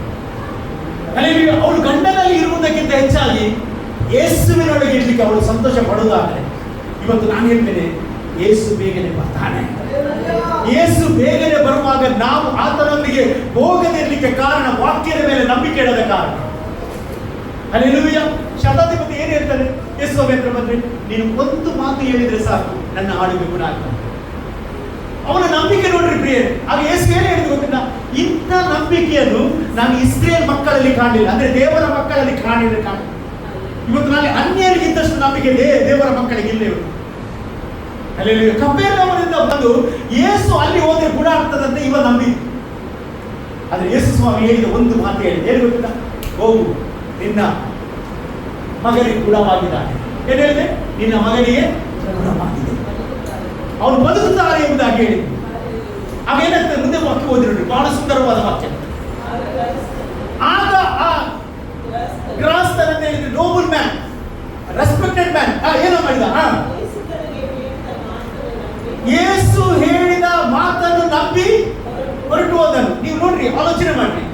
ಅಲ್ಲಿ ಅವಳು ಗಂಡನಲ್ಲಿ ಇರುವುದಕ್ಕಿಂತ ಹೆಚ್ಚಾಗಿ ಯೇಸುವಿನೊಳಗೆ ಇರ್ಲಿಕ್ಕೆ ಅವಳು ಸಂತೋಷ ಪಡುವುದಾದರೆ, ಇವತ್ತು ನಾನು ಹೇಳ್ತೇನೆ, ಯೇಸು ಬೇಗನೆ ಬರ್ತಾನೆ. ಯೇಸು ಬೇಗನೆ ಬರುವಾಗ ನಾವು ಆತನೊಂದಿಗೆ ಹೋಗದಿರ್ಲಿಕ್ಕೆ ಕಾರಣ ವಾಕ್ಯದ ಮೇಲೆ ನಂಬಿಕೆ ಇಡದ ಕಾರಣ. ಹಲ್ಲೆಲೂಯಾ. ಶತಾಧಿಪತಿ ಏನು ಹೇಳ್ತಾನೆ, ಯೇಸು ಹತ್ರ ಬಂದ್ರೆ ನೀನು ಒಂದು ಮಾತು ಹೇಳಿದ್ರೆ ಸಾಕು, ನನ್ನ ಆಡುಗೆ ಗುಣ ಆಗ್ತಾನೆ. ಅವನ ನಂಬಿಕೆ ನೋಡ್ರಿ ಪ್ರಿಯರೇ. ಆಗ ಯೇಸು ಏನು ಹೇಳಿದ್ರು ಗೊತ್ತಿಲ್ಲ, ಇಂಥ ನಂಬಿಕೆಯನ್ನು ನಾನು ಇಸ್ರೇಲ್ ಮಕ್ಕಳಲ್ಲಿ ಕಾಣಲಿಲ್ಲ, ಅಂದ್ರೆ ದೇವರ ಮಕ್ಕಳಲ್ಲಿ ಕಾಣಿದ್ರೆ ಕಾಣ. ಇವತ್ತು ನಾನು ಅನ್ಯರಿಗಿದ್ದಷ್ಟು ನಂಬಿಕೆ ದೇವರ ಮಕ್ಕಳಿಗೆ ಇಲ್ಲ ಇವತ್ತು. ಅಲ್ಲಿ ಕಪೆರ್ನೌಮಿನಿಂದ ಬಂದು ಯೇಸು ಅಲ್ಲಿ ಹೋದ್ರೆ ಗುಣ ಆಗ್ತದಂತೆ ಇವ ನಂಬಿ. ಆದ್ರೆ ಯೇಸು ಸ್ವಾಮಿ ಹೇಳಿದ ಒಂದು ಮಾತು ಏನು ಗೊತ್ತಿಲ್ಲ, ಹೋಗು, ನಿನ್ನ ಮಗನಿಗೆ ಗುಣವಾಗಿದ್ದಾನೆ. ಏನು ಹೇಳಿದೆ? ನಿನ್ನ ಮಗನಿಗೆ ಗುಣವಾಗಿದೆ, ಅವನು ಬದುಕುತ್ತಾರೆ ಎಂಬುದಾಗಿ ಹೇಳಿ. ಆಗ ಏನಾಗ್ತದೆ, ಮುಂದೆ ವಾಕ್ಯ ಓದಿ ನೋಡಿ, ಬಹಳ ಸುಂದರವಾದ ವಾಕ್ಯ. ಆಗ ಆ ಗ್ರಾಸ್ತನನ್ನು ಹೇಳಿದ್ರೆ, ನೋಬಲ್ ಮ್ಯಾನ್, ರೆಸ್ಪೆಕ್ಟೆಡ್ ಮ್ಯಾನ್, ಏನೋ ಮಾಡಿದ, ಯೇಸು ಹೇಳಿದ ಮಾತನ್ನು ನಂಬಿ ಹೊರಟು ಹೋದನು. ನೀವು ನೋಡ್ರಿ, ಆಲೋಚನೆ ಮಾಡ್ರಿ.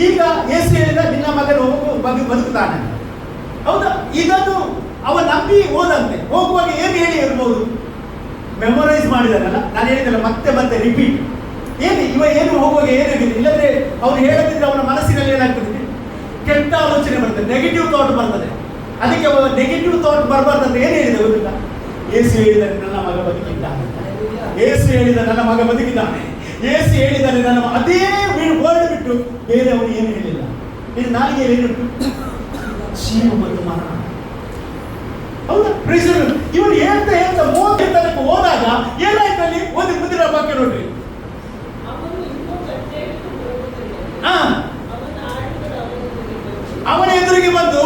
ಈಗ ಯೇಸು ಹೇಳಿದ ನಿನ್ನ ಮಗನು ಬದುಕುತ್ತಾನೆ, ಹೌದಾ? ಇದನ್ನು ಅವ ನಂಬಿ ಹೋದಂತೆ. ಹೋಗುವಾಗ ಏನು ಹೇಳಿ ಇರ್ಬೋದು, ಮೆಮೊರೈಸ್ ಮಾಡಿದಾನಲ್ಲ, ನಾನು ಹೇಳಿದಲ್ಲ, ಮತ್ತೆ ಮತ್ತೆ ರಿಪೀಟ್. ಏನು ಹೋಗುವಾಗ ಏನಾಗಿದೆ, ಇಲ್ಲದ್ರೆ ಅವ್ರು ಹೇಳದಿದ್ರೆ ಅವನ ಮನಸ್ಸಿನಲ್ಲಿ ಏನಾಗ್ತದೆ, ಕೆಟ್ಟ ಆಲೋಚನೆ ಬರ್ತದೆ, ನೆಗೆಟಿವ್ ಥಾಟ್ ಬರ್ತದೆ. ಅದಕ್ಕೆ ನೆಗೆಟಿವ್ ಥಾಟ್ ಬರಬಾರ್ದಂತ ಏನು ಹೇಳಿದೆ ಗೊತ್ತಿಲ್ಲ, ಯೇಸು ಹೇಳಿದ ನನ್ನ ಮಗ ಬದುಕಿದ್ದಾನೆ, ಯೇಸು ಹೇಳಿದ ನನ್ನ ಮಗ ಬದುಕಿದ್ದಾನೆ, ಯೇಸು ಹೇಳಿದ್ದಾನೆ ನನ್ನ ಅದೇ ವರ್ಡ್ ಬಿಟ್ಟು ಬೇರೆ ಅವನು ಏನು ಹೇಳಿಲ್ಲ. ಇದು ನಾಲಿಗೆ ಏನುಂಟು, ಜೀವ ಮತ್ತು ಮರಣ. ಹೌದಾ? ಇವನು ಹೇಳ್ತಾ ಹೇಳ್ತಾ 30 ತನಕ ಹೋದಾಗ ಏನಾಯ್ತಲ್ಲಿ, ಓದಿ ಮುಂದಿನ ವಾಕ್ಯ ನೋಡ್ರಿ. ಅವನ ಎದುರಿಗೆ ಬಂದು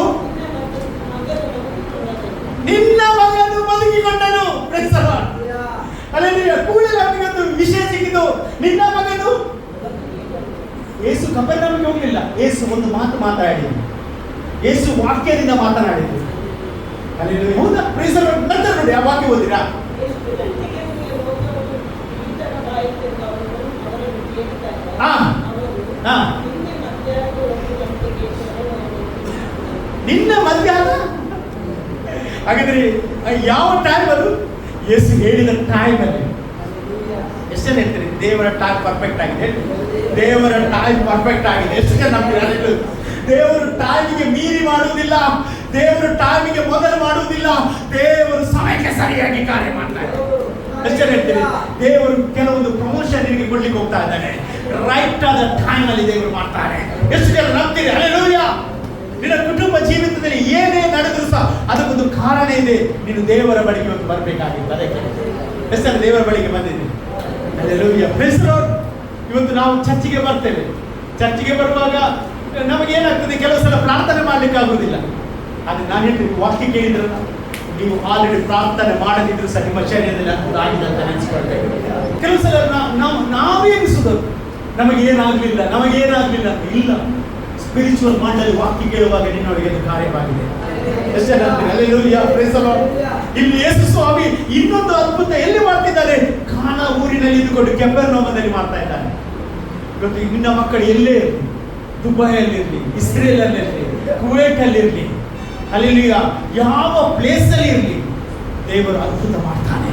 ನಿನ್ನ ಮಗನು ಬದುಕಿಕೊಂಡನು. ಕೂಡಲೇ ಅವನಿಗೊಂದು ವಿಷಯ ಸಿಕ್ಕಿತು, ನಿನ್ನ ಮಗನು. ಯೇಸು ಕಪೆರ್ನೌಮಿಗೆ ಹೋಗಲಿಲ್ಲ, ಯೇಸು ಒಂದು ಮಾತು ಮಾತಾಡಿದ, ಯೇಸು ವಾಕ್ಯದಿಂದ ಮಾತನಾಡಿದ್ರು. ಹೌದಾ? ನಂತರ ನೋಡಿ ಆ ವಾಕ್ಯ ಓದಿರಾ? ನಿನ್ನ ಮಧ್ಯಾಹ್ನ. ಹಾಗಾದ್ರೆ ಯಾವ ಟೈಮ್ ಅದು? ಯೇಸು ಹೇಳಿದ ಟೈಮ್ ಅಲ್ಲಿ. ಎಷ್ಟು ಜನ ಹೇಳ್ತೀರಿ ದೇವರ ಟೈಮ್ ಪರ್ಫೆಕ್ಟ್ ಆಗಿದೆ? ದೇವರ ಟೈಮ್ ಪರ್ಫೆಕ್ಟ್ ಆಗಿದೆ. ಎಷ್ಟು ಜನ ನಂಬ್ತೀರಾ? ದೇವರು ಟೈಮಿಗೆ ಮೀರಿ ಮಾಡುವುದಿಲ್ಲ, ದೇವರು ಟೈಮಿಗೆ ಮೊದಲು ಮಾಡುವುದಿಲ್ಲ, ದೇವರು ಸಮಯಕ್ಕೆ ಸರಿಯಾಗಿ ಕಾರ್ಯ ಮಾಡ್ತಾರೆ. ಎಷ್ಟು ಜನ ಹೇಳ್ತೀರಿ ದೇವರು ಕೆಲವೊಂದು ಪ್ರಮೋಷನ್ ನಿಮಗೆ ಕೊಡ್ಲಿಕ್ಕೆ ಹೋಗ್ತಾ ಇದ್ದಾನೆ, ರೈಟ್ ಆದ ಟೈಮ್ ಅಲ್ಲಿ ದೇವರು ಮಾಡ್ತಾರೆ? ಎಷ್ಟು ಜನ ನಂಬ್ತೀರಿ? ಹಲ್ಲೆಲೂಯಾ. ನಿನ್ನ ಕುಟುಂಬ ಜೀವಿತದಲ್ಲಿ ಏನೇ ನಡೆದರೂ ಸಹ ಅದಕ್ಕೊಂದು ಕಾರಣ ಇದೆ. ನೀನು ದೇವರ ಬಳಿಗೆ ಇವತ್ತು ಬರಬೇಕಾಗಿತ್ತು. ಅದಕ್ಕೆ ಎಷ್ಟು ಜನ ದೇವರ ಬಳಿಗೆ ಬಂದಿದ್ದೀರಿ? ಹಲ್ಲೆಲೂಯಾ. Praise the lord. ಇವತ್ತು ನಾವು ಚರ್ಚಿಗೆ ಬರ್ತೇವೆ. ಚರ್ಚಿಗೆ ಬರುವಾಗ ನಮಗೇನಾಗ್ತದೆ, ಕೆಲವು ಸಲ ಪ್ರಾರ್ಥನೆ ಮಾಡ್ಲಿಕ್ಕೆ ಆಗುವುದಿಲ್ಲ. ಆದ್ರೆ ನಾನು ಹೇಳ್ತೀನಿ, ವಾಕ್ಯ ಕೇಳಿದ್ರಲ್ಲ, ನೀವು ಆಲ್ರೆಡಿ ಪ್ರಾರ್ಥನೆ ಮಾಡದಿದ್ರು ಸಹ ನಿಮ್ಮ ಶರೀರದಲ್ಲಿ ಅದ್ಭುತ ಆಗಿದೆ ಅಂತ ನೆನೆಸ್ಕೊಳ್ತೇವೆ. ಕೆಲವು ಸಲ ನಾವೇ ಎನಿಸುವುದು ನಮಗೇನಾಗ್ಲಿಲ್ಲ ಇಲ್ಲ. ಸ್ಪಿರಿಚುವಲ್ ಮಂಡಳಿ ವಾಕ್ಯ ಕೇಳುವಾಗ ನಿನ್ನೊಳಗೆ ಕಾರ್ಯವಾಗಿದೆ. ಎಷ್ಟು ಜನ ಹಲ್ಲೆಲೂಯಾ. Praise the lord. ಇಲ್ಲಿ ಯೇಸು ಸ್ವಾಮಿ ಇನ್ನೊಂದು ಅದ್ಭುತ ಎಲ್ಲಿ ಮಾಡ್ತಿದ್ದಾರೆ? ಕಾನಾ ಊರಿನಲ್ಲಿ ಇದ್ದುಕೊಂಡು ಕಪೆರ್ನೌಮಿನಲ್ಲಿ ಮಾಡ್ತಾ ಇದ್ದಾರೆ. ಇವತ್ತು ನಿನ್ನ ಮಕ್ಕಳು ಎಲ್ಲೇ ಇರಲಿ, ದುಬೈಯಲ್ಲಿರಲಿ, ಇಸ್ರೇಲಲ್ಲಿರಲಿ, ಕುವೈಟಲ್ಲಿರಲಿ, ಹಲ್ಲೆಲೂಯಾ, ಯಾವ ಪ್ಲೇಸ್ ಅಲ್ಲಿ ಇರಲಿ, ದೇವರು ಅದ್ಭುತ ಮಾಡ್ತಾನೆ.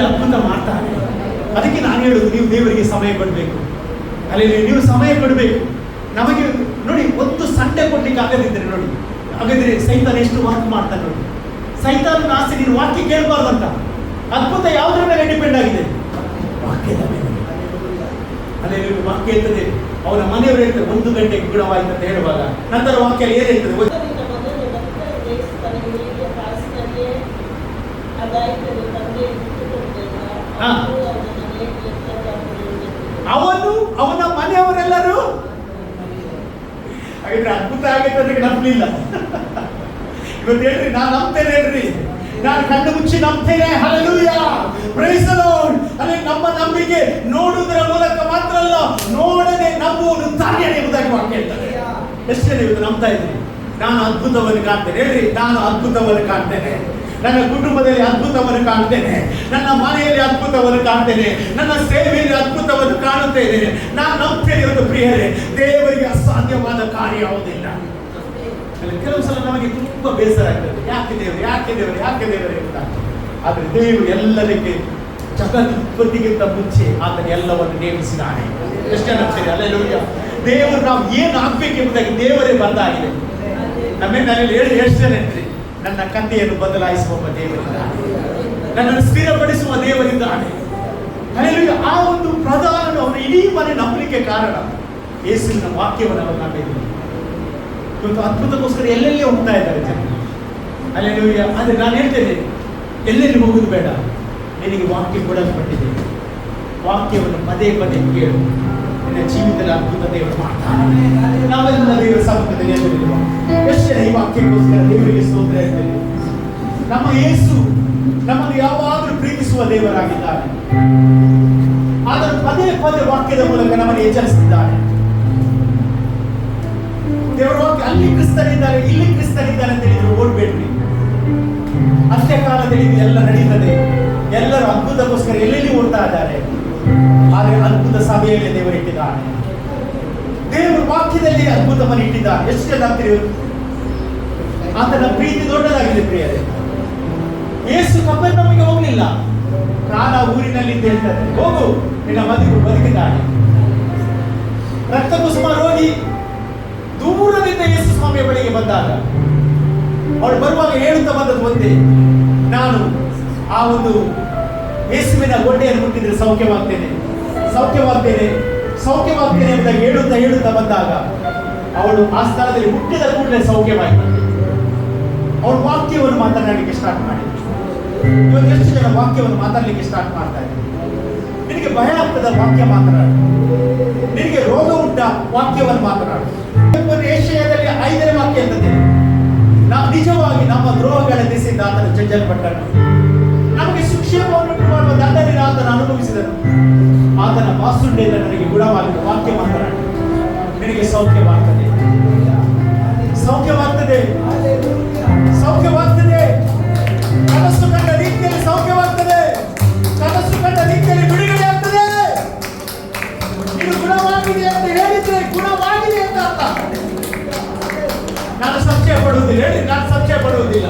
ಅದ್ಭುತ ಮಾಡ್ತಾನೆ. ಅದಕ್ಕೆ ನಾನು ಹೇಳುದು, ನೀವು ದೇವರಿಗೆ ಸಮಯ ಕೊಡಬೇಕು. ಹಲ್ಲೆಲೂಯಾ. ನೀವು ಸಮಯ ಕೊಡಬೇಕು. ನಮಗೆ ನೋಡಿ, ಒಂದು ಸಂಡೆ ಕೊಡ್ಲಿಕ್ಕೆ ಆಗದಿದ್ದರೆ ನೋಡಿ, ಹಾಗಾದ್ರೆ ಸೈತಾನ ಎಷ್ಟು ವರ್ಕ್ ಮಾಡ್ತಾನೆ ನೋಡಿ. ಸೈತಾನನ ಆಸೆ ನೀನು ವಾಕ್ಯ ಕೇಳಬಾರ್ದಂತ. ಅದ್ಭುತ ಯಾವುದರ ಮೇಲೆ ಡಿಪೆಂಡ್ ಆಗಿದೆ? ವಾಕ್ಯದ ಮೇಲೆ. ಹಲ್ಲೆಲೂಯಾ. ವಾಕ್ಯ ಹೇಳ್ತದೆ, ಅವನ ಮನೆಯವರು ಹೇಳ್ತಾರೆ 1 ಗಂಟೆಗೆ ಗುಣವಾಯ್ತು ಅಂತ ಹೇಳುವಾಗ, ನಂತರ ವಾಕ್ಯ ಏನು ಹೇಳ್ತದೆ? ಅವನ ಮನೆಯವರೆಲ್ಲರೂ ಹಾಗಿದ್ರೆ ಅದ್ಭುತ ಆಗೈತೆ ಅದಕ್ಕೆ ನಂಬಲಿಲ್ಲ. ಇವತ್ತು ಹೇಳ್ರಿ, ನಾನು ನಂಬ್ತೇನೆ ಹೇಳ್ರಿ, ನಾನು ಕಣ್ಣು ಮುಚ್ಚಿ ನಂಬ್ತೇನೆ. Hallelujah, praise the Lord. ಅಲ್ಲಿ ನಮ್ಮ ನಂಬಿಕೆ ನೋಡುವುದರ ಮೂಲಕ ಮಾತ್ರ ಅಲ್ಲ, ನೋಡದೆ ನಂಬುವುದು ಧನ್ಯನೇ ಎಂಬುದಾಗಿ ವಾಕ್ಯ ಹೇಳ್ತಾರೆ. ಎಷ್ಟು ಜನ ಇವತ್ತು ನಂಬ್ತಾ ಇದ್ದೀರಿ? ನಾನು ಅದ್ಭುತವನ್ನು ಕಾಣ್ತೇನೆ. ಹೇಳ್ರಿ, ನಾನು ಅದ್ಭುತವನ್ನು ಕಾಣ್ತೇನೆ. ನನ್ನ ಕುಟುಂಬದಲ್ಲಿ ಅದ್ಭುತವನ್ನು ಕಾಣ್ತೇನೆ, ನನ್ನ ಮನೆಯಲ್ಲಿ ಅದ್ಭುತವನ್ನು ಕಾಣ್ತೇನೆ, ನನ್ನ ಸೇವೆಯಲ್ಲಿ ಅದ್ಭುತವನ್ನು ಕಾಣುತ್ತೇನೆ. ನಾನು ನಂಬ್ತೇನೆ. ಒಂದು ಪ್ರಿಯರೇ, ದೇವರಿಗೆ ಅಸಾಧ್ಯವಾದ ಕಾರ್ಯ ಯಾವುದಿಲ್ಲ. ಕೆಲವು ಸಲ ನಮಗೆ ತುಂಬಾ ಬೇಸರ ಆಗ್ತದೆ, ಯಾಕೆ ದೇವರು ಅಂತ. ಆದ್ರೆ ದೇವರು ಎಲ್ಲರಿಗೆ ಜಗದುತ್ಪತ್ತಿಗಿಂತ ಮುಂಚೆ ಆತನ ಎಲ್ಲವನ್ನು ನೇಮಿಸಿದ್ದಾನೆ. ಎಷ್ಟು ಜನ ನಂಬ್ತೀರಿ? ಹಲ್ಲೆಲೂಯಾ. ದೇವರು ನಾವು ಏನು ಆಗ್ಬೇಕೆಂಬುದಾಗಿ ದೇವರೇ ಬಂದಾಗಿದೆ. ನಮ್ಮೇಲೆ ಹೇಳಿ ಎಷ್ಟು ಜನ ಇರ್ತೀರಿ? ನನ್ನ ಕಥೆಯನ್ನು ಬದಲಾಯಿಸುವ ದೇವರಿದ್ದಾನೆ, ನನ್ನನ್ನು ಸ್ಥಿರಪಡಿಸುವ ದೇವರಿದ್ದಾನೆ. ಹಲ್ಲೆಲೂಯಾ. ಆ ಒಂದು ಪ್ರಧಾನ ಅವನು ಇಡೀ ಮನೆ ನಂಬಲಿಕ್ಕೆ ಕಾರಣ ಯೇಸುವಿನ ವಾಕ್ಯವನ್ನು ಅವರು ನಂಬಿದ್ರು. ಇವತ್ತು ಅದ್ಭುತಕ್ಕೋಸ್ಕರ ಎಲ್ಲೆಲ್ಲಿ ಹೋಗ್ತಾ ಇದ್ದಾರೆ ಜನ. ಹಲ್ಲೆಲೂಯಾ. ಆದ್ರೆ ನಾನು ಹೇಳ್ತೇನೆ, ಎಲ್ಲೆಲ್ಲಿ ಹೋಗುದು ಬೇಡ, ನಿನಗೆ ವಾಕ್ಯ ಕೊಡಲ್ಪಟ್ಟಿದೆ. ವಾಕ್ಯವನ್ನು ಪದೇ ಪದೇ ಕೇಳು, ನಿನ್ನ ಜೀವಿತದಲ್ಲಿ ಅದ್ಭುತ ದೇವರು ಮಾಡ್ತಾನೆ. ನಾವೆಲ್ಲ ದೇವರ ಸಮ್ಮುಖದಲ್ಲಿ ಎದುರಿರುವ ಎಷ್ಟು ಜನ ಈ ವಾಕ್ಯಕ್ಕೋಸ್ಕರ ದೇವರಿಗೆ ಸ್ತೋತ್ರ ಹೇಳ್ತೇವೆ. ನಮ್ಮ ಯೇಸು ನಮ್ಮನ್ನು ಯಾವಾಗಲೂ ಪ್ರೀತಿಸುವ ದೇವರಾಗಿದ್ದಾನೆ. ಆದರೆ ಪದೇ ಪದೇ ವಾಕ್ಯದ ಮೂಲಕ ನಮ್ಮನ್ನು ಎಚ್ಚರಿಸುತ್ತಿದ್ದಾನೆ. ದೇವರ ವಾಕ್ಯ ಅಲ್ಲಿ ಕ್ರಿಸ್ತನಿದ್ದಾರೆ, ಇಲ್ಲಿ ಕ್ರಿಸ್ತನಿದ್ದಾರೆ ಅಂತ ಹೇಳಿದ್ರು ಓಡ್ಬೇಡ್ರಿ. ಅಂತ್ಯಕಾಲದಲ್ಲಿ ಎಲ್ಲ ನಡೀತದೆ. ಎಲ್ಲರೂ ಅದ್ಭುತಕ್ಕೋಸ್ಕರ ಎಲ್ಲೆಲ್ಲಿ ಓಡ್ತಾ ಇದ್ದಾರೆ. ಆದರೆ ಅದ್ಭುತ ಸಭೆಯಲ್ಲಿ ದೇವರು ಇಟ್ಟಿದ್ದಾನೆ. ದೇವರು ವಾಕ್ಯದಲ್ಲಿ ಅದ್ಭುತವನ್ನು ಇಟ್ಟಿದ್ದಾನೆ. ಎಷ್ಟು ಜನ ಆಗ್ತೀರಿ? ಆತನ ಪ್ರೀತಿ ದೊಡ್ಡದಾಗಿದೆ ಪ್ರಿಯರೇ. ಯೇಸು ಕಪೆರ್ನೌಮಿಗೆ ಹೋಗ್ಲಿಲ್ಲ, ಕಾನಾ ಊರಿನಲ್ಲಿ ಹೇಳ್ತಾರೆ, ಹೋಗು, ನಿನ್ನ ಮದುವೆ ಬದುಕಿದ್ದಾನೆ. ರಕ್ತಕುಸುಮ ರೋಗಿ ದೂರದಿಂದ ಯೇಸು ಸ್ವಾಮಿಯ ಬಳಿಗೆ ಬಂದಾಗ ಅವಳು ಬರುವಾಗ ಹೇಳುತ್ತಾ ಬಂದದ್ದು ಒಂದೇ, ನಾನು ಆ ಒಂದು ಯೇಸುವಿನ ಗೊಂಡೆಯನ್ನು ಮುಟ್ಟಿದ್ರೆ ಸೌಖ್ಯವಾಗ್ತೇನೆ ಎಂಬುದಾಗಿ ಹೇಳುತ್ತಾ ಬಂದಾಗ ಅವಳು ಆ ಸ್ಥಳದಲ್ಲಿ ಹುಟ್ಟಿದ ಕೂಡಲೇ ಸೌಖ್ಯವಾಯಿತು. ಅವಳು ವಾಕ್ಯವನ್ನು ಮಾತನಾಡಲಿಕ್ಕೆ ಸ್ಟಾರ್ಟ್ ಮಾಡಿದ್ರು. ಇವತ್ತು ಎಷ್ಟು ಜನ ವಾಕ್ಯವನ್ನು ಮಾತಾಡಲಿಕ್ಕೆ ಸ್ಟಾರ್ಟ್ ಮಾಡ್ತಾ ಇದ್ದಾರೆ? ನಿನಗೆ ಭಯ ಆಗ್ತದ ವಾಕ್ಯ ಮಾತನಾಡು. ನಿನಗೆ ರೋಗ ಉಂಟ ವಾಕ್ಯವನ್ನು ಮಾತನಾಡು. ಏಷ್ಯಾದಲ್ಲಿ 5ನೇ ವಾಕ್ಯ ಅಂತದೆ, ನಾವು ನಿಜವಾಗಿ ನಮ್ಮ ದ್ರೋಹಗಳ ದೆಸೆಯಿಂದ ಆತನು ಜಜ್ಜಲ್ಪಟ್ಟನು, ನಮಗೆ ಸುಕ್ಷೇಮವನ್ನು ಮಾಡುವ ದಂಡನೆಯ ಆತನ ಅನುಭವಿಸಿದನು, ಆತನ ಮಾಸುಂಡೆಯಿಂದ ನನಗೆ ಗುಣವಾಗಿದ ವಾಕ್ಯ ಮಾತನಾಡು. ನಿನಗೆ ಸೌಖ್ಯವಾಗ್ತದೆ. ಕನಸು ಕಂಡ ರೀತಿಯಲ್ಲಿ ಸೌಖ್ಯವಾಗ್ತದೆ. ಕನಸು ಕಂಡ ರೀತಿಯಲ್ಲಿ ಬಿಡುಗಡೆ ಆಗ್ತದೆ. ಇದು ಗುಣವಾಗಿದೆ ಅಂತ ಹೇಳಿದ್ರೆ ಗುಣವಾಗಿದೆ ಅಂತ ಅರ್ಥ. ನಾನು ಸಂಶಯ ಪಡುವುದಿಲ್ಲ. ಹೇಳಿ, ನಾನು ಸಂಶಯ ಪಡುವುದಿಲ್ಲ.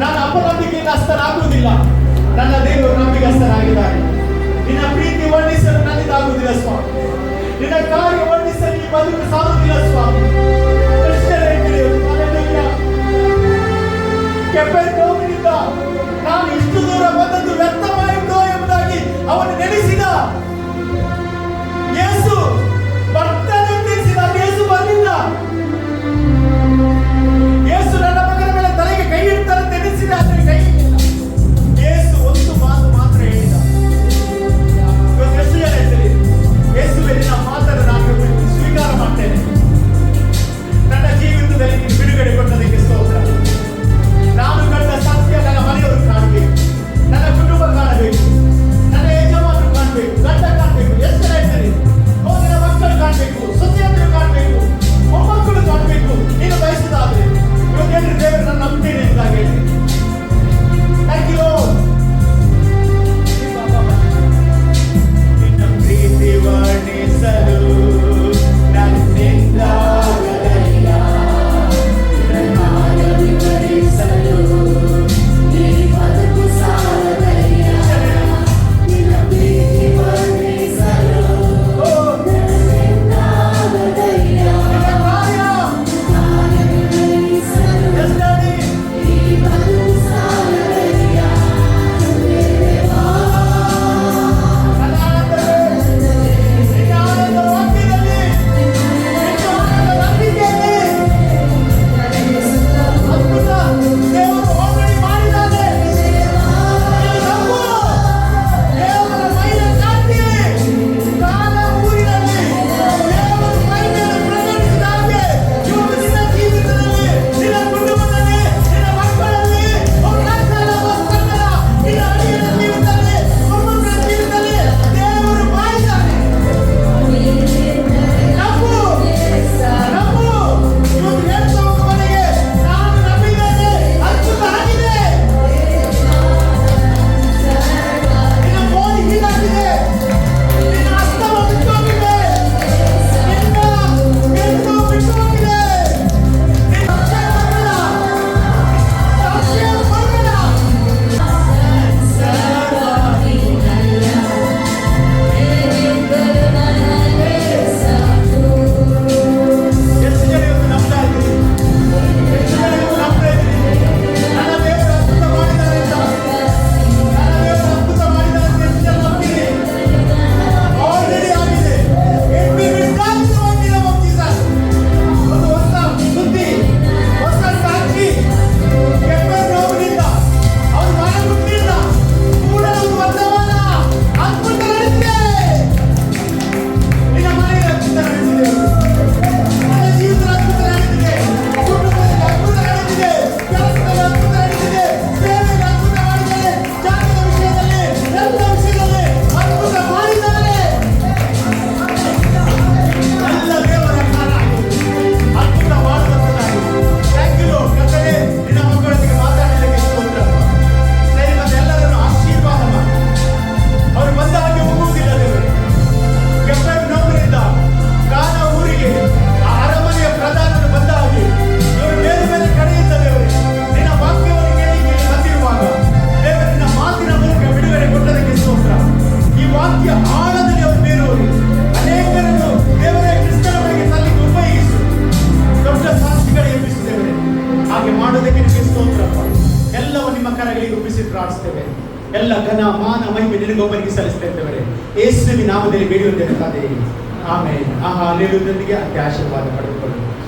ನಾನು ಅಪನಂಬಿಕೆಯಿಂದ ಹಸ್ತನಾಗುವುದಿಲ್ಲ. ನನ್ನ ದೇವರು ನಂಬಿಗಸ್ತನಾಗಿದ್ದಾನೆ. ನಿನ್ನ ಪ್ರೀತಿ ವರ್ಣಿಸಲು ನನ್ನಿಂದಾಗುವುದಿಲ್ಲ ಸ್ವಾಮಿ. ನಿನ್ನ ಕಾರ್ಯ ವರ್ಣಿಸಲು ಈ ಬದುಕು ಸಾಗುವುದಿಲ್ಲ ಸ್ವಾಮಿ. ಕಪೆರ್ನೌಮಿನಿಂದ ನಾನು ಇಷ್ಟು ದೂರ ಬಂದದ್ದು ವ್ಯರ್ಥವಾಯಿತೋ ಎಂಬುದಾಗಿ ಅವನು ನೆನೆಸಿದ. ಯೇಸು ಬರ್ತಾನೆ ತಿಳಿಸಿದ. ಯೇಸು ಬಂದಿಲ್ಲ. ಯೇಸು ನನ್ನ ಮಗನ ಮೇಲೆ ತಲೆಗೆ ಕೈ ಇಡ್ತಾರೆ ನೆನೆಸಿದ. ಅದಕ್ಕೆ ಕೈ ಇಟ್ಟಿಲ್ಲ. ಯೇಸು ಒಂದು ಮಾತು ಮಾತ್ರ ಹೇಳಿದ. ಇವತ್ತು ಎಷ್ಟು ಜನ ಹೇಳ್ತೀರಿ? ಯೇಸುವೆ, ನಿನ್ನ ಮಾತನ್ನು ನಾನು ಸ್ವೀಕಾರ ಮಾಡ್ತೇನೆ. ನನ್ನ ಜೀವಿತದಲ್ಲಿ ಬಿಡುಗಡೆ ಕೊಟ್ಟದಕ್ಕೆ ಸ್ತೋತ್ರ. ನಾನು ಕಂಡ ಸತ್ಯ ನನ್ನ ಮನೆಯ ಸ್ತೋತ್ರ. ಎಲ್ಲ ಘನ ಮಾನ ಮಹಿಮೆ ನಿನಗೊಬ್ಬರಿಗೆ ಸಲ್ಲಿಸ್ತಾ ಇದ್ದೇವೆ. ಯೇಸುವಿನ ನಾಮದಲ್ಲಿ ಬೇಡಿಯುತ್ತೇವೆ ತಂದೆಯೇ. ಆಮೇಲೆ ಆ ಹಾಲೆಲೂಯದೊಂದಿಗೆ ಅತ್ಯ ಆಶೀರ್ವಾದ ಪಡೆದುಕೊಳ್ಳಿ.